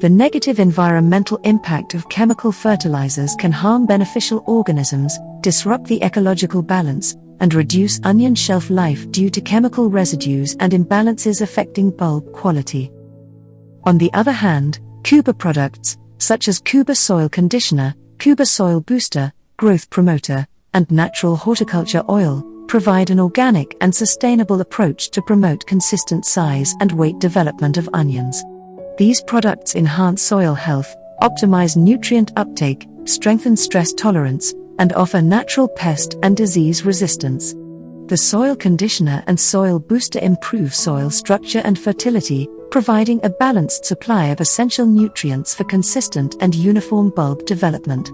The negative environmental impact of chemical fertilizers can harm beneficial organisms, disrupt the ecological balance, and reduce onion shelf life due to chemical residues and imbalances affecting bulb quality. On the other hand, Khuba products, such as Khuba soil conditioner, Khuba soil booster, growth promoter, and natural horticulture oil, provide an organic and sustainable approach to promote consistent size and weight development of onions. These products enhance soil health, optimize nutrient uptake, strengthen stress tolerance, and offer natural pest and disease resistance. The soil conditioner and soil booster improve soil structure and fertility, providing a balanced supply of essential nutrients for consistent and uniform bulb development.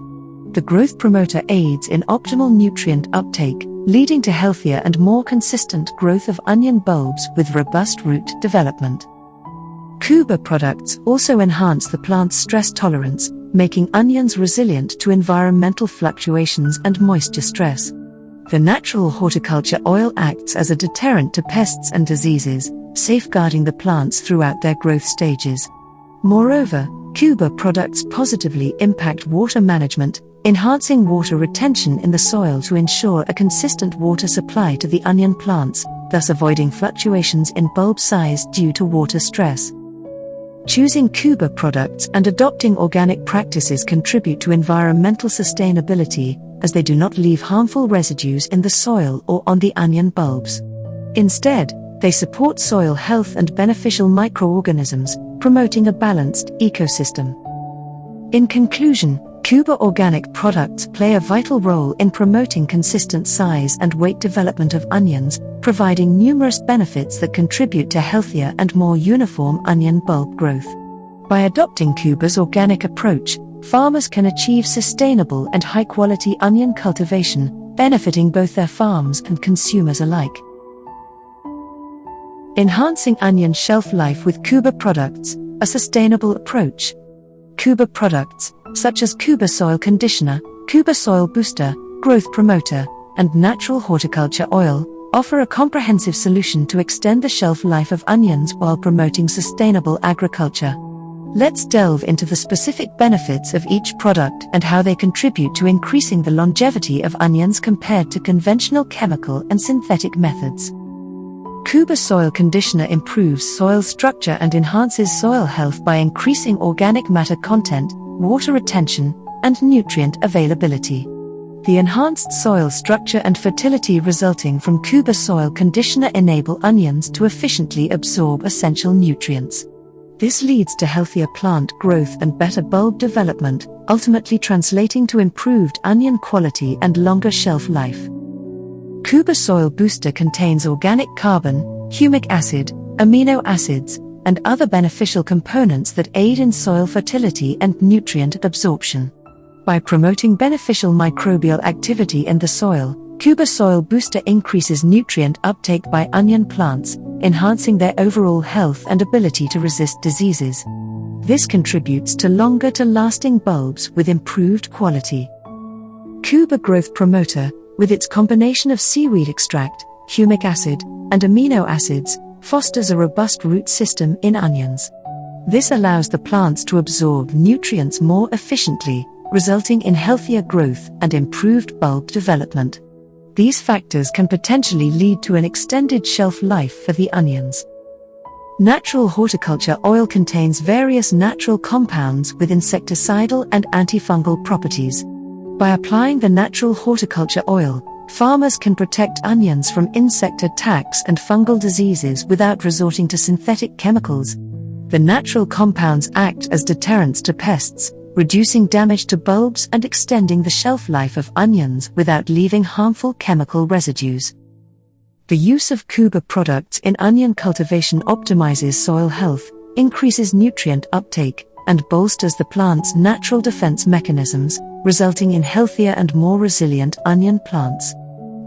The growth promoter aids in optimal nutrient uptake, leading to healthier and more consistent growth of onion bulbs with robust root development. Khuba products also enhance the plant's stress tolerance, making onions resilient to environmental fluctuations and moisture stress. The natural horticulture oil acts as a deterrent to pests and diseases, safeguarding the plants throughout their growth stages. Moreover, Khuba products positively impact water management, enhancing water retention in the soil to ensure a consistent water supply to the onion plants, thus avoiding fluctuations in bulb size due to water stress. Choosing Khuba products and adopting organic practices contribute to environmental sustainability, as they do not leave harmful residues in the soil or on the onion bulbs. Instead, they support soil health and beneficial microorganisms, promoting a balanced ecosystem. In conclusion, Khuba organic products play a vital role in promoting consistent size and weight development of onions, providing numerous benefits that contribute to healthier and more uniform onion bulb growth. By adopting Khuba's organic approach, farmers can achieve sustainable and high-quality onion cultivation, benefiting both their farms and consumers alike. Enhancing onion shelf life with Khuba products, a sustainable approach. Khuba products, such as Khuba soil conditioner, Khuba soil booster, growth promoter, and natural horticulture oil, offer a comprehensive solution to extend the shelf life of onions while promoting sustainable agriculture. Let's delve into the specific benefits of each product and how they contribute to increasing the longevity of onions compared to conventional chemical and synthetic methods. Khuba soil conditioner improves soil structure and enhances soil health by increasing organic matter content, water retention, and nutrient availability. The enhanced soil structure and fertility resulting from Khuba soil conditioner enable onions to efficiently absorb essential nutrients. This leads to healthier plant growth and better bulb development, ultimately translating to improved onion quality and longer shelf life. Khuba soil booster contains organic carbon, humic acid, amino acids, and other beneficial components that aid in soil fertility and nutrient absorption. By promoting beneficial microbial activity in the soil, Khuba soil booster increases nutrient uptake by onion plants, enhancing their overall health and ability to resist diseases. This contributes to longer-lasting bulbs with improved quality. Khuba growth promoter, with its combination of seaweed extract, humic acid, and amino acids, fosters a robust root system in onions. This allows the plants to absorb nutrients more efficiently, resulting in healthier growth and improved bulb development. These factors can potentially lead to an extended shelf life for the onions. Natural horticulture oil contains various natural compounds with insecticidal and antifungal properties. By applying the natural horticulture oil, farmers can protect onions from insect attacks and fungal diseases without resorting to synthetic chemicals. The natural compounds act as deterrents to pests, reducing damage to bulbs and extending the shelf life of onions without leaving harmful chemical residues. The use of Khuba products in onion cultivation optimizes soil health, increases nutrient uptake, and bolsters the plant's natural defense mechanisms, resulting in healthier and more resilient onion plants.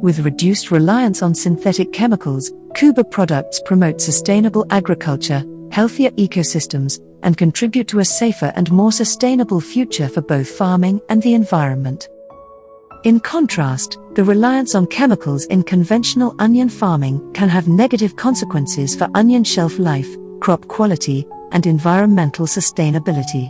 With reduced reliance on synthetic chemicals, Khuba products promote sustainable agriculture, healthier ecosystems, and contribute to a safer and more sustainable future for both farming and the environment. In contrast, the reliance on chemicals in conventional onion farming can have negative consequences for onion shelf life, crop quality, and environmental sustainability.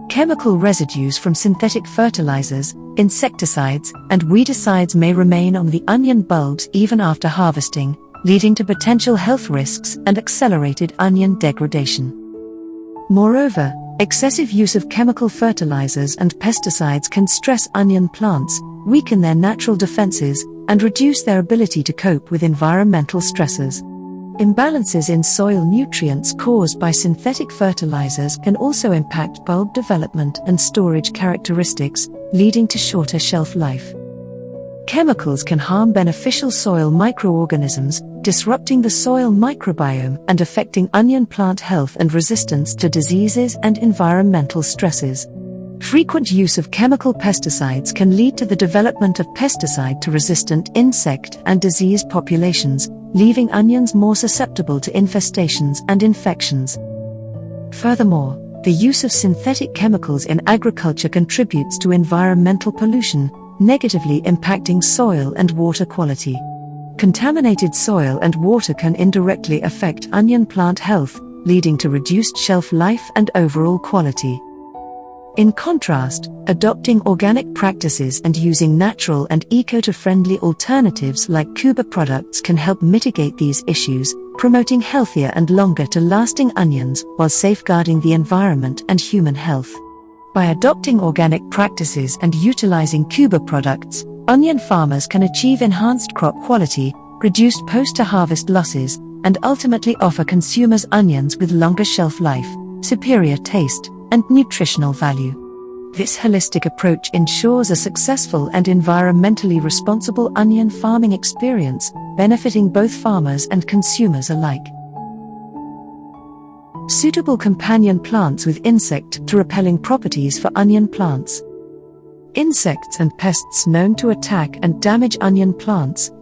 Chemical residues from synthetic fertilizers, insecticides, and weedicides may remain on the onion bulbs even after harvesting, leading to potential health risks and accelerated onion degradation. Moreover, excessive use of chemical fertilizers and pesticides can stress onion plants, weaken their natural defenses, and reduce their ability to cope with environmental stresses. Imbalances in soil nutrients caused by synthetic fertilizers can also impact bulb development and storage characteristics, leading to shorter shelf life. Chemicals can harm beneficial soil microorganisms, disrupting the soil microbiome and affecting onion plant health and resistance to diseases and environmental stresses. Frequent use of chemical pesticides can lead to the development of pesticide-resistant insect and disease populations, leaving onions more susceptible to infestations and infections. Furthermore, the use of synthetic chemicals in agriculture contributes to environmental pollution, negatively impacting soil and water quality. Contaminated soil and water can indirectly affect onion plant health, leading to reduced shelf life and overall quality. In contrast, adopting organic practices and using natural and eco-friendly alternatives like Khuba products can help mitigate these issues, promoting healthier and longer-lasting onions while safeguarding the environment and human health. By adopting organic practices and utilizing Khuba products, onion farmers can achieve enhanced crop quality, reduced post-harvest losses, and ultimately offer consumers onions with longer shelf life, superior taste, and nutritional value. This holistic approach ensures a successful and environmentally responsible onion farming experience, benefiting both farmers and consumers alike. Suitable companion plants with insect-repelling properties for onion plants. Insects and pests known to attack and damage onion plants.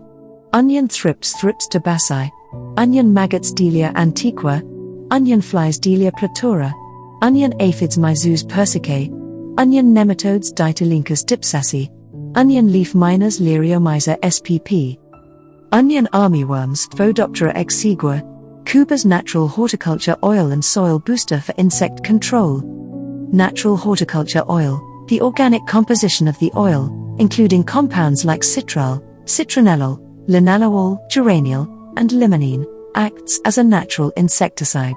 Onion thrips tabaci, onion maggots Delia antiqua, onion flies Delia platura, onion aphids Myzus persicae, onion nematodes Ditelinchus dipsaci, onion leaf miners Liriomyza spp. Onion armyworms Phodoptera exigua, Khuba's natural horticulture oil and soil booster for insect control. Natural horticulture oil, the organic composition of the oil, including compounds like citral, citronellol, linalool, geraniol, and limonene, acts as a natural insecticide.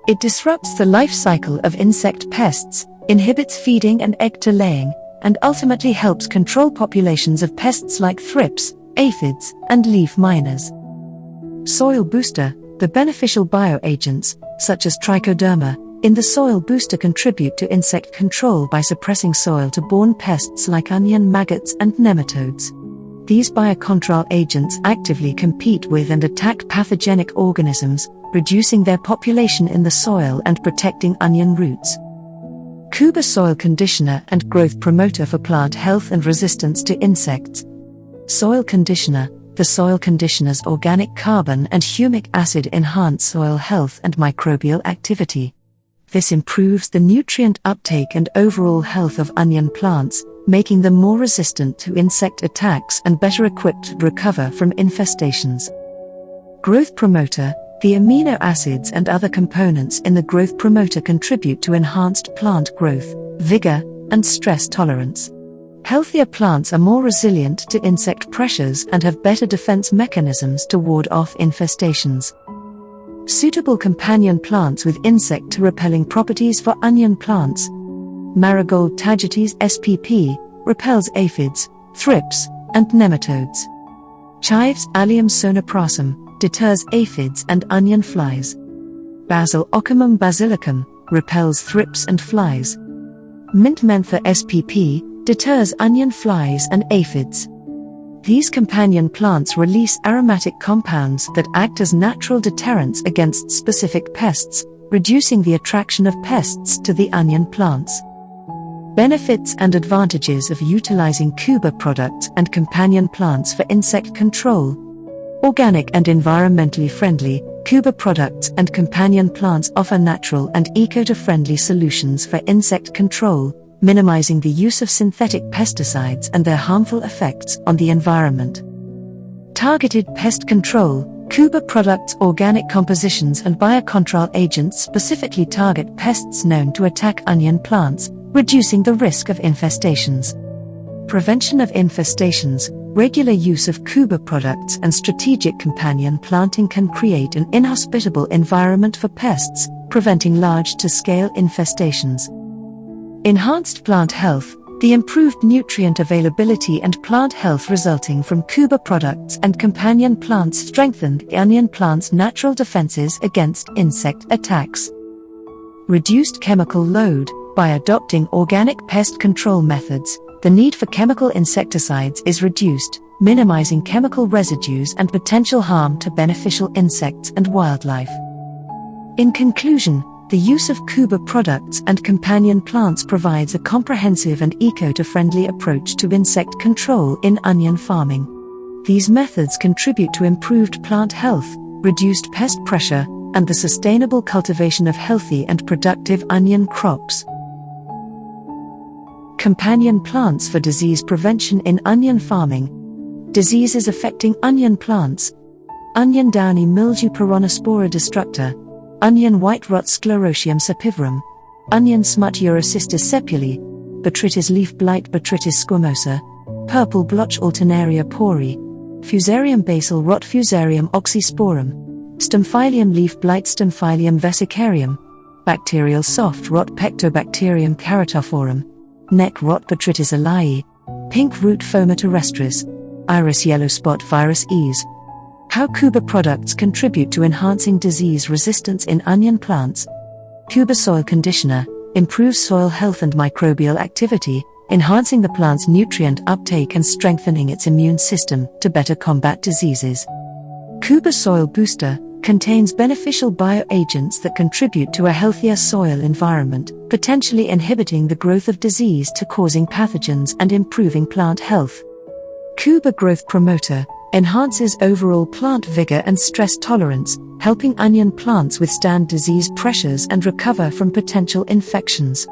It disrupts the life cycle of insect pests, inhibits feeding and egg-laying, and ultimately helps control populations of pests like thrips, aphids, and leaf miners. Soil booster, the beneficial bioagents, such as trichoderma, in the soil booster contribute to insect control by suppressing soil-borne pests like onion maggots and nematodes. These biocontrol agents actively compete with and attack pathogenic organisms, reducing their population in the soil and protecting onion roots. Khuba soil conditioner and growth promoter for plant health and resistance to insects. Soil conditioner, the soil conditioner's organic carbon and humic acid enhance soil health and microbial activity. This improves the nutrient uptake and overall health of onion plants, making them more resistant to insect attacks and better equipped to recover from infestations. Growth promoter, the amino acids and other components in the growth promoter contribute to enhanced plant growth, vigor, and stress tolerance. Healthier plants are more resilient to insect pressures and have better defense mechanisms to ward off infestations. Suitable companion plants with insect-repelling properties for onion plants. Marigold tagetes spp. Repels aphids, thrips, and nematodes. Chives Allium sonoprasum deters aphids and onion flies. Basil Ocimum basilicum repels thrips and flies. Mint mentha SPP deters onion flies and aphids. These companion plants release aromatic compounds that act as natural deterrents against specific pests, reducing the attraction of pests to the onion plants. Benefits and advantages of utilizing Khuba products and companion plants for insect control. Organic and environmentally friendly, Khuba products and companion plants offer natural and eco-friendly solutions for insect control, minimizing the use of synthetic pesticides and their harmful effects on the environment. Targeted pest control. Khuba products' organic compositions and biocontrol agents specifically target pests known to attack onion plants, reducing the risk of infestations. Prevention of infestations. Regular use of Khuba products and strategic companion planting can create an inhospitable environment for pests, preventing large-scale infestations. Enhanced plant health. The improved nutrient availability and plant health resulting from Khuba products and companion plants strengthen the onion plant's natural defenses against insect attacks. Reduced chemical load. By adopting organic pest control methods, the need for chemical insecticides is reduced, minimizing chemical residues and potential harm to beneficial insects and wildlife. In conclusion, the use of Khuba products and companion plants provides a comprehensive and eco-friendly approach to insect control in onion farming. These methods contribute to improved plant health, reduced pest pressure, and the sustainable cultivation of healthy and productive onion crops. Companion plants for disease prevention in onion farming. Diseases affecting onion plants. Onion downy mildew Peronospora destructor. Onion white rot Sclerotium sapivarum. Onion smut Urocystis sepuli. Botrytis leaf blight Botrytis squamosa. Purple blotch Alternaria pori. Fusarium basal rot Fusarium oxysporum. Stymphalium leaf blight Stymphalium vesicarium. Bacterial soft rot Pectobacterium caratophorum. Neck rot Botrytis alaei. Pink root Phoma terrestris. Iris yellow spot virus Ease. How Khuba products contribute to enhancing disease resistance in onion plants. Khuba soil conditioner improves soil health and microbial activity, enhancing the plant's nutrient uptake and strengthening its immune system to better combat diseases. Khuba soil booster contains beneficial bioagents that contribute to a healthier soil environment, potentially inhibiting the growth of disease to causing pathogens and improving plant health. Khuba growth promoter enhances overall plant vigor and stress tolerance, helping onion plants withstand disease pressures and recover from potential infections.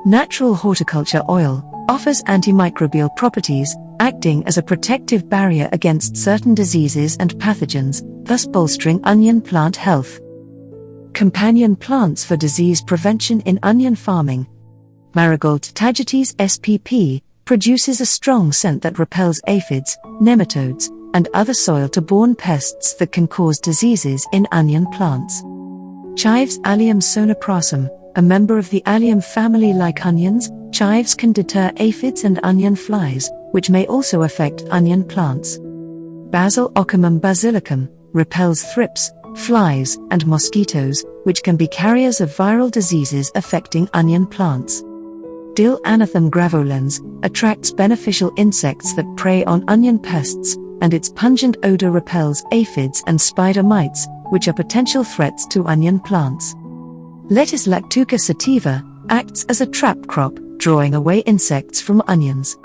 Natural horticulture oil offers antimicrobial properties, acting as a protective barrier against certain diseases and pathogens, thus bolstering onion plant health. Companion plants for disease prevention in onion farming. Marigold Tagetes SPP produces a strong scent that repels aphids, nematodes, and other soil-borne pests that can cause diseases in onion plants. Chives Allium sonoprasum, a member of the allium family. Like onions, chives can deter aphids and onion flies, which may also affect onion plants. Basil Ocimum basilicum repels thrips, flies, and mosquitoes, which can be carriers of viral diseases affecting onion plants. Dill Anethum gravolens attracts beneficial insects that prey on onion pests, and its pungent odor repels aphids and spider mites, which are potential threats to onion plants. Lettuce Lactuca sativa acts as a trap crop, drawing away insects from onions.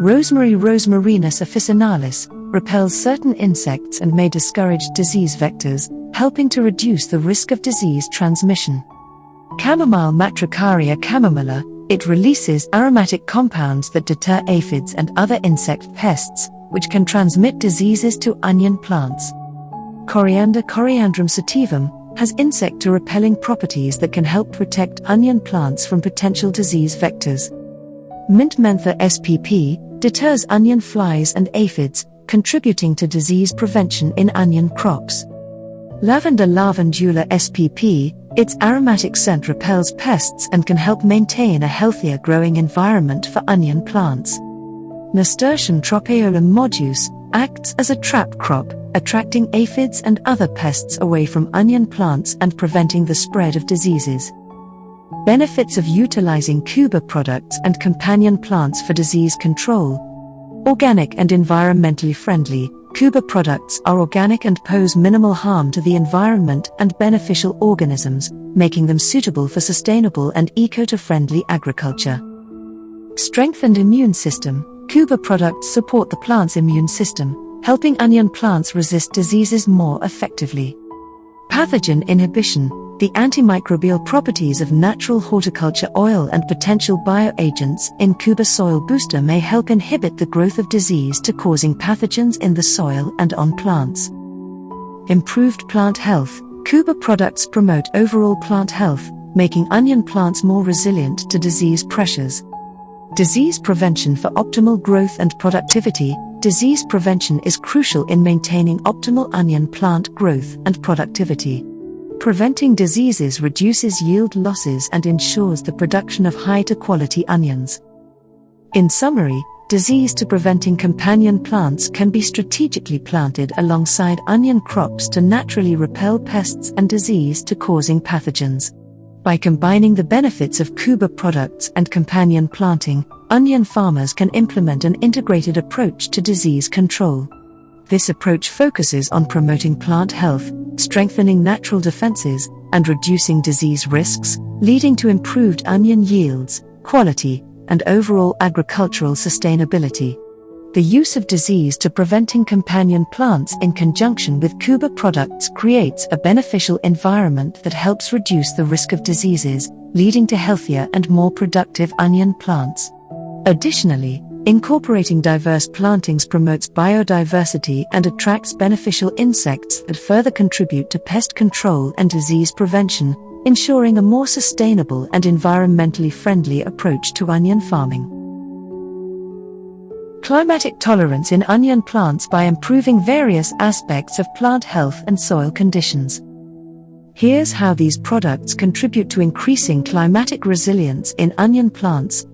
Rosemary Rosmarinus officinalis repels certain insects and may discourage disease vectors, helping to reduce the risk of disease transmission. Chamomile Matricaria chamomilla, it releases aromatic compounds that deter aphids and other insect pests, which can transmit diseases to onion plants. Coriander Coriandrum sativum has insect-repelling properties that can help protect onion plants from potential disease vectors. Mint mentha SPP deters onion flies and aphids, contributing to disease prevention in onion crops. Lavender lavandula SPP, its aromatic scent repels pests and can help maintain a healthier growing environment for onion plants. Nasturtium tropaeolum modus acts as a trap crop, attracting aphids and other pests away from onion plants and preventing the spread of diseases. Benefits of utilizing Khuba products and companion plants for disease control. Organic and environmentally friendly. Khuba products are organic and pose minimal harm to the environment and beneficial organisms, making them suitable for sustainable and eco-friendly agriculture. Strengthened immune system. Khuba products support the plant's immune system, helping onion plants resist diseases more effectively. Pathogen inhibition. The antimicrobial properties of natural horticulture oil and potential bioagents in Khuba Soil Booster may help inhibit the growth of disease to causing pathogens in the soil and on plants. Improved plant health. Khuba products promote overall plant health, making onion plants more resilient to disease pressures. Disease prevention for optimal growth and productivity. Disease prevention is crucial in maintaining optimal onion plant growth and productivity. Preventing diseases reduces yield losses and ensures the production of high-quality onions. In summary, disease to preventing companion plants can be strategically planted alongside onion crops to naturally repel pests and disease to causing pathogens. By combining the benefits of Khuba products and companion planting, onion farmers can implement an integrated approach to disease control. This approach focuses on promoting plant health, strengthening natural defenses, and reducing disease risks, leading to improved onion yields, quality, and overall agricultural sustainability. The use of disease to preventing companion plants in conjunction with Khuba products creates a beneficial environment that helps reduce the risk of diseases, leading to healthier and more productive onion plants. Additionally, incorporating diverse plantings promotes biodiversity and attracts beneficial insects that further contribute to pest control and disease prevention, ensuring a more sustainable and environmentally friendly approach to onion farming. Climatic tolerance in onion plants by improving various aspects of plant health and soil conditions. Here's how these products contribute to increasing climatic resilience in onion plants.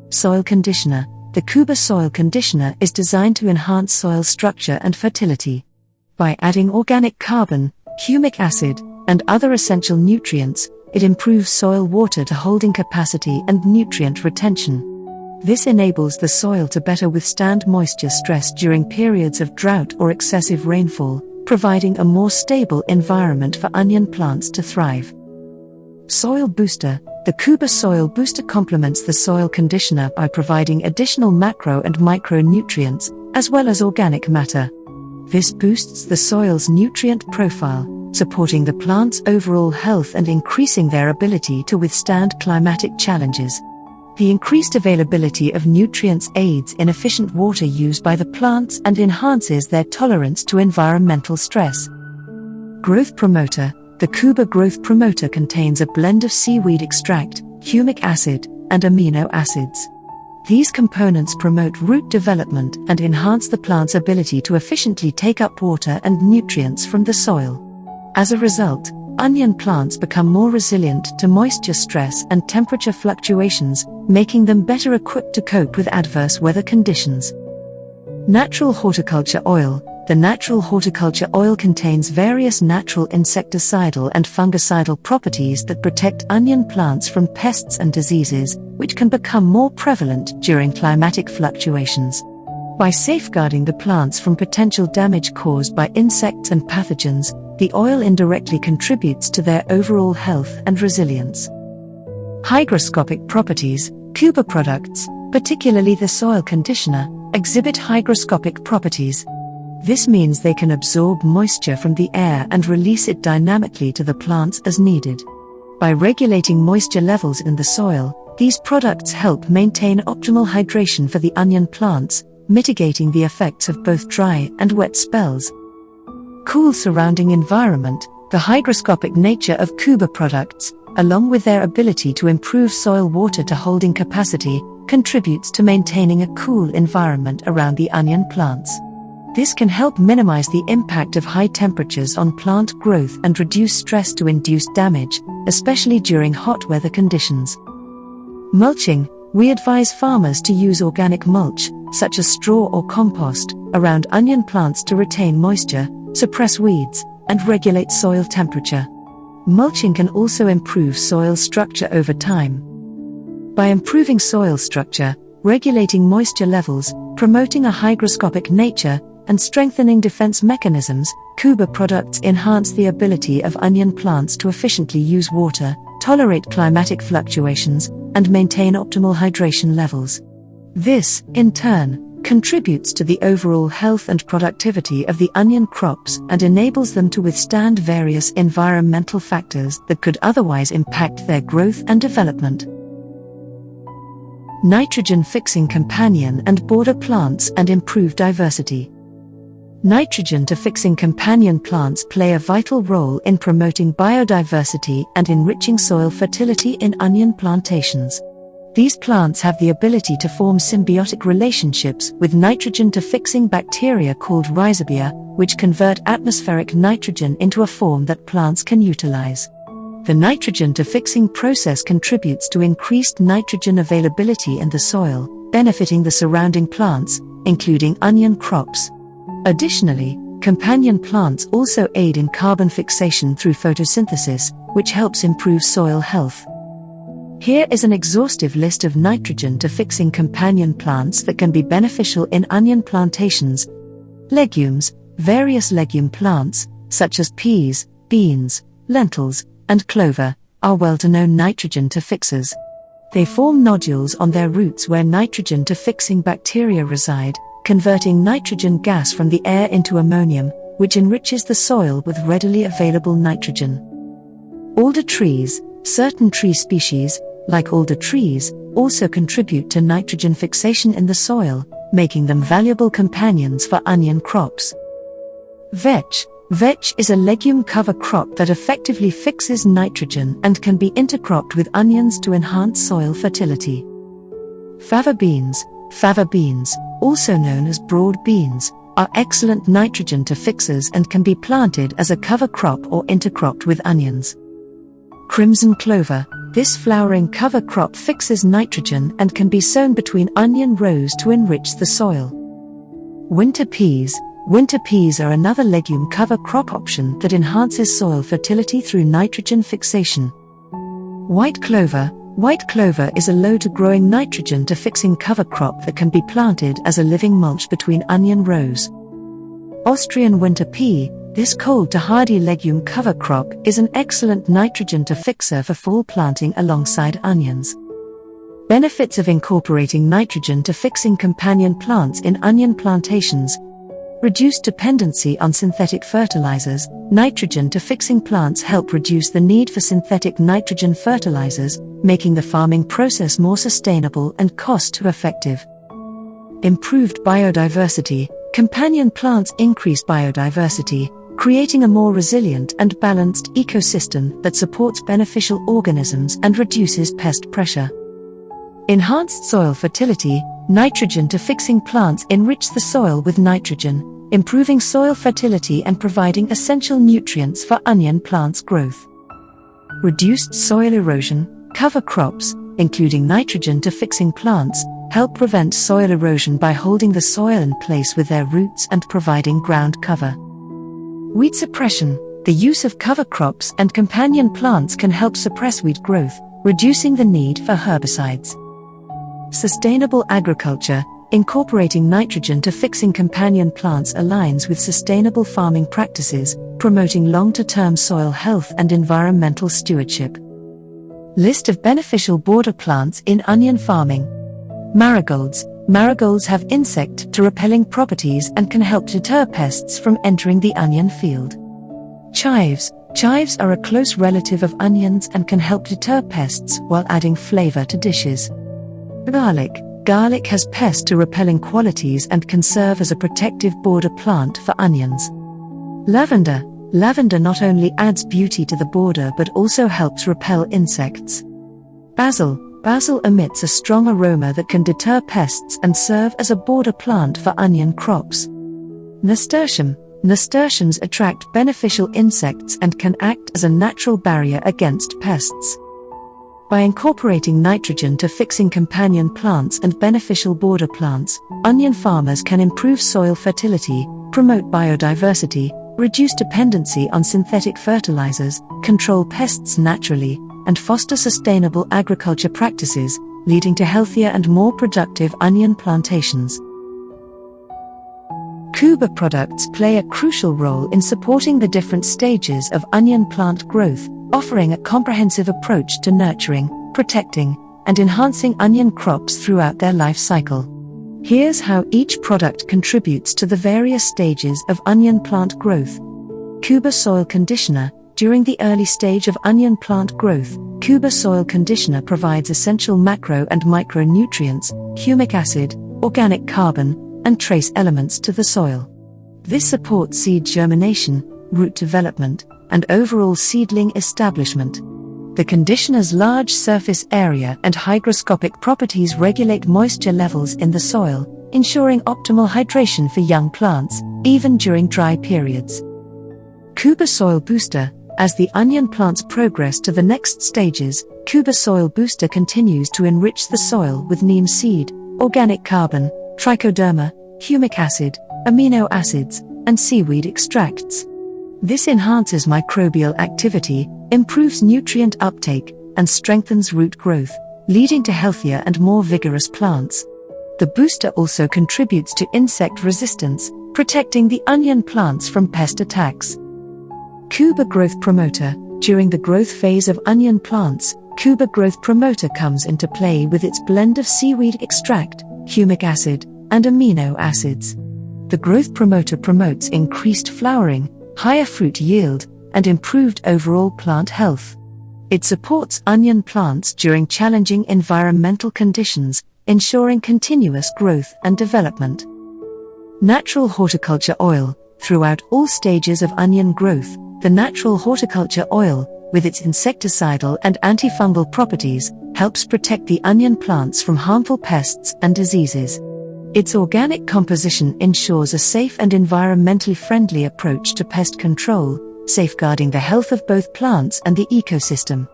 Soil conditioner. The Khuba soil conditioner is designed to enhance soil structure and fertility. By adding organic carbon, humic acid, and other essential nutrients, it improves soil water to holding capacity and nutrient retention. This enables the soil to better withstand moisture stress during periods of drought or excessive rainfall, providing a more stable environment for onion plants to thrive. Soil booster. The Khuba Soil Booster complements the soil conditioner by providing additional macro and micronutrients, as well as organic matter. This boosts the soil's nutrient profile, supporting the plant's overall health and increasing their ability to withstand climatic challenges. The increased availability of nutrients aids in efficient water use by the plants and enhances their tolerance to environmental stress. Growth promoter. The Khuba growth promoter contains a blend of seaweed extract, humic acid, and amino acids. These components promote root development and enhance the plant's ability to efficiently take up water and nutrients from the soil. As a result, onion plants become more resilient to moisture stress and temperature fluctuations, making them better equipped to cope with adverse weather conditions. Natural horticulture oil. The natural horticulture oil contains various natural insecticidal and fungicidal properties that protect onion plants from pests and diseases, which can become more prevalent during climatic fluctuations. By safeguarding the plants from potential damage caused by insects and pathogens, the oil indirectly contributes to their overall health and resilience. Hygroscopic properties. Khuba products, particularly the soil conditioner, exhibit hygroscopic properties. This means they can absorb moisture from the air and release it dynamically to the plants as needed. By regulating moisture levels in the soil, these products help maintain optimal hydration for the onion plants, mitigating the effects of both dry and wet spells. Cool surrounding environment. The hygroscopic nature of Khuba products, along with their ability to improve soil water to holding capacity, contributes to maintaining a cool environment around the onion plants. This can help minimize the impact of high temperatures on plant growth and reduce stress to induced damage, especially during hot weather conditions. Mulching. We advise farmers to use organic mulch, such as straw or compost, around onion plants to retain moisture, suppress weeds, and regulate soil temperature. Mulching can also improve soil structure over time. By improving soil structure, regulating moisture levels, promoting a hygroscopic nature, and strengthening defense mechanisms, Khuba products enhance the ability of onion plants to efficiently use water, tolerate climatic fluctuations, and maintain optimal hydration levels. This, in turn, contributes to the overall health and productivity of the onion crops and enables them to withstand various environmental factors that could otherwise impact their growth and development. Nitrogen-fixing companion and border plants and improve diversity. Nitrogen-fixing companion plants play a vital role in promoting biodiversity and enriching soil fertility in onion plantations. These plants have the ability to form symbiotic relationships with nitrogen-fixing bacteria called rhizobia, which convert atmospheric nitrogen into a form that plants can utilize. The nitrogen-fixing process contributes to increased nitrogen availability in the soil, benefiting the surrounding plants, including onion crops. Additionally, companion plants also aid in carbon fixation through photosynthesis, which helps improve soil health. Here is an exhaustive list of nitrogen-fixing companion plants that can be beneficial in onion plantations. Legumes. Various legume plants, such as peas, beans, lentils, and clover, are well-known nitrogen-fixers. They form nodules on their roots where nitrogen-fixing bacteria reside, converting nitrogen gas from the air into ammonium, which enriches the soil with readily available nitrogen. Alder trees. Certain tree species, like alder trees, also contribute to nitrogen fixation in the soil, making them valuable companions for onion crops. Vetch. Vetch is a legume cover crop that effectively fixes nitrogen and can be intercropped with onions to enhance soil fertility. Fava beans. Fava beans, also known as broad beans, are excellent nitrogen-fixers and can be planted as a cover crop or intercropped with onions. Crimson clover. This flowering cover crop fixes nitrogen and can be sown between onion rows to enrich the soil. Winter peas. Winter peas are another legume cover crop option that enhances soil fertility through nitrogen fixation. White clover. White clover is a low-to-growing nitrogen-fixing cover crop that can be planted as a living mulch between onion rows. Austrian winter pea. This cold-to-hardy legume cover crop is an excellent nitrogen-fixer for fall planting alongside onions. Benefits of incorporating nitrogen-fixing companion plants in onion plantations. Reduced dependency on synthetic fertilizers. Nitrogen-fixing plants help reduce the need for synthetic nitrogen fertilizers, making the farming process more sustainable and cost-effective. Improved biodiversity. Companion plants increase biodiversity, creating a more resilient and balanced ecosystem that supports beneficial organisms and reduces pest pressure. Enhanced soil fertility. Nitrogen-fixing plants enrich the soil with nitrogen, improving soil fertility and providing essential nutrients for onion plants' growth. Reduced soil erosion. Cover crops, including nitrogen-fixing plants, help prevent soil erosion by holding the soil in place with their roots and providing ground cover. Weed suppression. The use of cover crops and companion plants can help suppress weed growth, reducing the need for herbicides. Sustainable agriculture. Incorporating nitrogen-fixing companion plants aligns with sustainable farming practices, promoting long-term soil health and environmental stewardship. List of beneficial border plants in onion farming. Marigolds. Marigolds have insect-repelling properties and can help deter pests from entering the onion field. Chives. Chives are a close relative of onions and can help deter pests while adding flavor to dishes. Garlic. Garlic has pest-repelling qualities and can serve as a protective border plant for onions. Lavender. Lavender not only adds beauty to the border but also helps repel insects. Basil. Basil emits a strong aroma that can deter pests and serve as a border plant for onion crops. Nasturtium. Nasturtiums attract beneficial insects and can act as a natural barrier against pests. By incorporating nitrogen-fixing companion plants and beneficial border plants, onion farmers can improve soil fertility, promote biodiversity, reduce dependency on synthetic fertilizers, control pests naturally, and foster sustainable agriculture practices, leading to healthier and more productive onion plantations. Khuba products play a crucial role in supporting the different stages of onion plant growth, offering a comprehensive approach to nurturing, protecting, and enhancing onion crops throughout their life cycle. Here's how each product contributes to the various stages of onion plant growth. Khuba soil conditioner. During the early stage of onion plant growth, Khuba soil conditioner provides essential macro and micronutrients, humic acid, organic carbon, and trace elements to the soil. This supports seed germination, root development, and overall seedling establishment. The conditioner's large surface area and hygroscopic properties regulate moisture levels in the soil, ensuring optimal hydration for young plants, even during dry periods. Khuba Soil Booster. As the onion plants progress to the next stages, Khuba Soil Booster continues to enrich the soil with neem seed, organic carbon, trichoderma, humic acid, amino acids, and seaweed extracts. This enhances microbial activity, improves nutrient uptake, and strengthens root growth, leading to healthier and more vigorous plants. The booster also contributes to insect resistance, protecting the onion plants from pest attacks. Khuba Growth Promoter. During the growth phase of onion plants, Khuba Growth Promoter comes into play with its blend of seaweed extract, humic acid, and amino acids. The growth promoter promotes increased flowering, higher fruit yield, and improved overall plant health. It supports onion plants during challenging environmental conditions, ensuring continuous growth and development. Natural horticulture oil. Throughout all stages of onion growth, the natural horticulture oil, with its insecticidal and antifungal properties, helps protect the onion plants from harmful pests and diseases. Its organic composition ensures a safe and environmentally friendly approach to pest control, safeguarding the health of both plants and the ecosystem.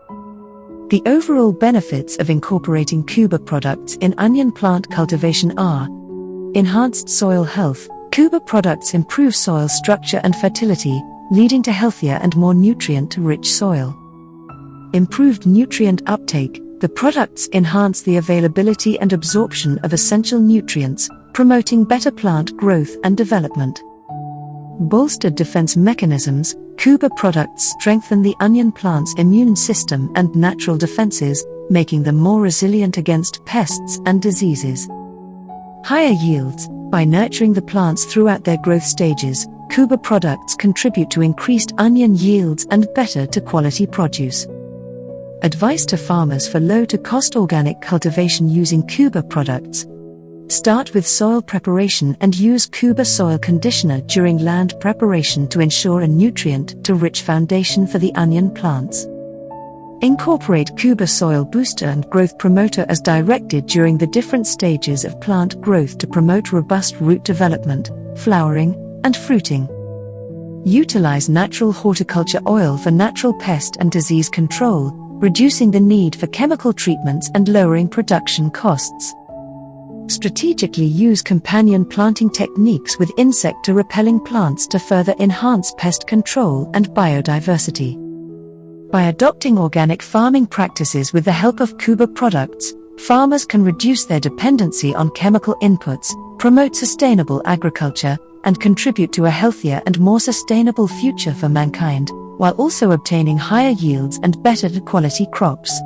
The overall benefits of incorporating Khuba products in onion plant cultivation are: enhanced soil health. Khuba products improve soil structure and fertility, leading to healthier and more nutrient-rich soil. Improved nutrient uptake. The products enhance the availability and absorption of essential nutrients, promoting better plant growth and development. Bolstered defense mechanisms. Khuba products strengthen the onion plant's immune system and natural defenses, making them more resilient against pests and diseases. Higher yields. By nurturing the plants throughout their growth stages, Khuba products contribute to increased onion yields and better quality produce. Advice to farmers for low-to-cost organic cultivation using Khuba products. Start with soil preparation and use Khuba soil conditioner during land preparation to ensure a nutrient-rich foundation for the onion plants. Incorporate Khuba Soil Booster and Growth Promoter as directed during the different stages of plant growth to promote robust root development, flowering, and fruiting. Utilize natural horticulture oil for natural pest and disease control, reducing the need for chemical treatments and lowering production costs. Strategically use companion planting techniques with insect-repelling plants to further enhance pest control and biodiversity. By adopting organic farming practices with the help of Khuba products, farmers can reduce their dependency on chemical inputs, promote sustainable agriculture, and contribute to a healthier and more sustainable future for mankind, while also obtaining higher yields and better quality crops.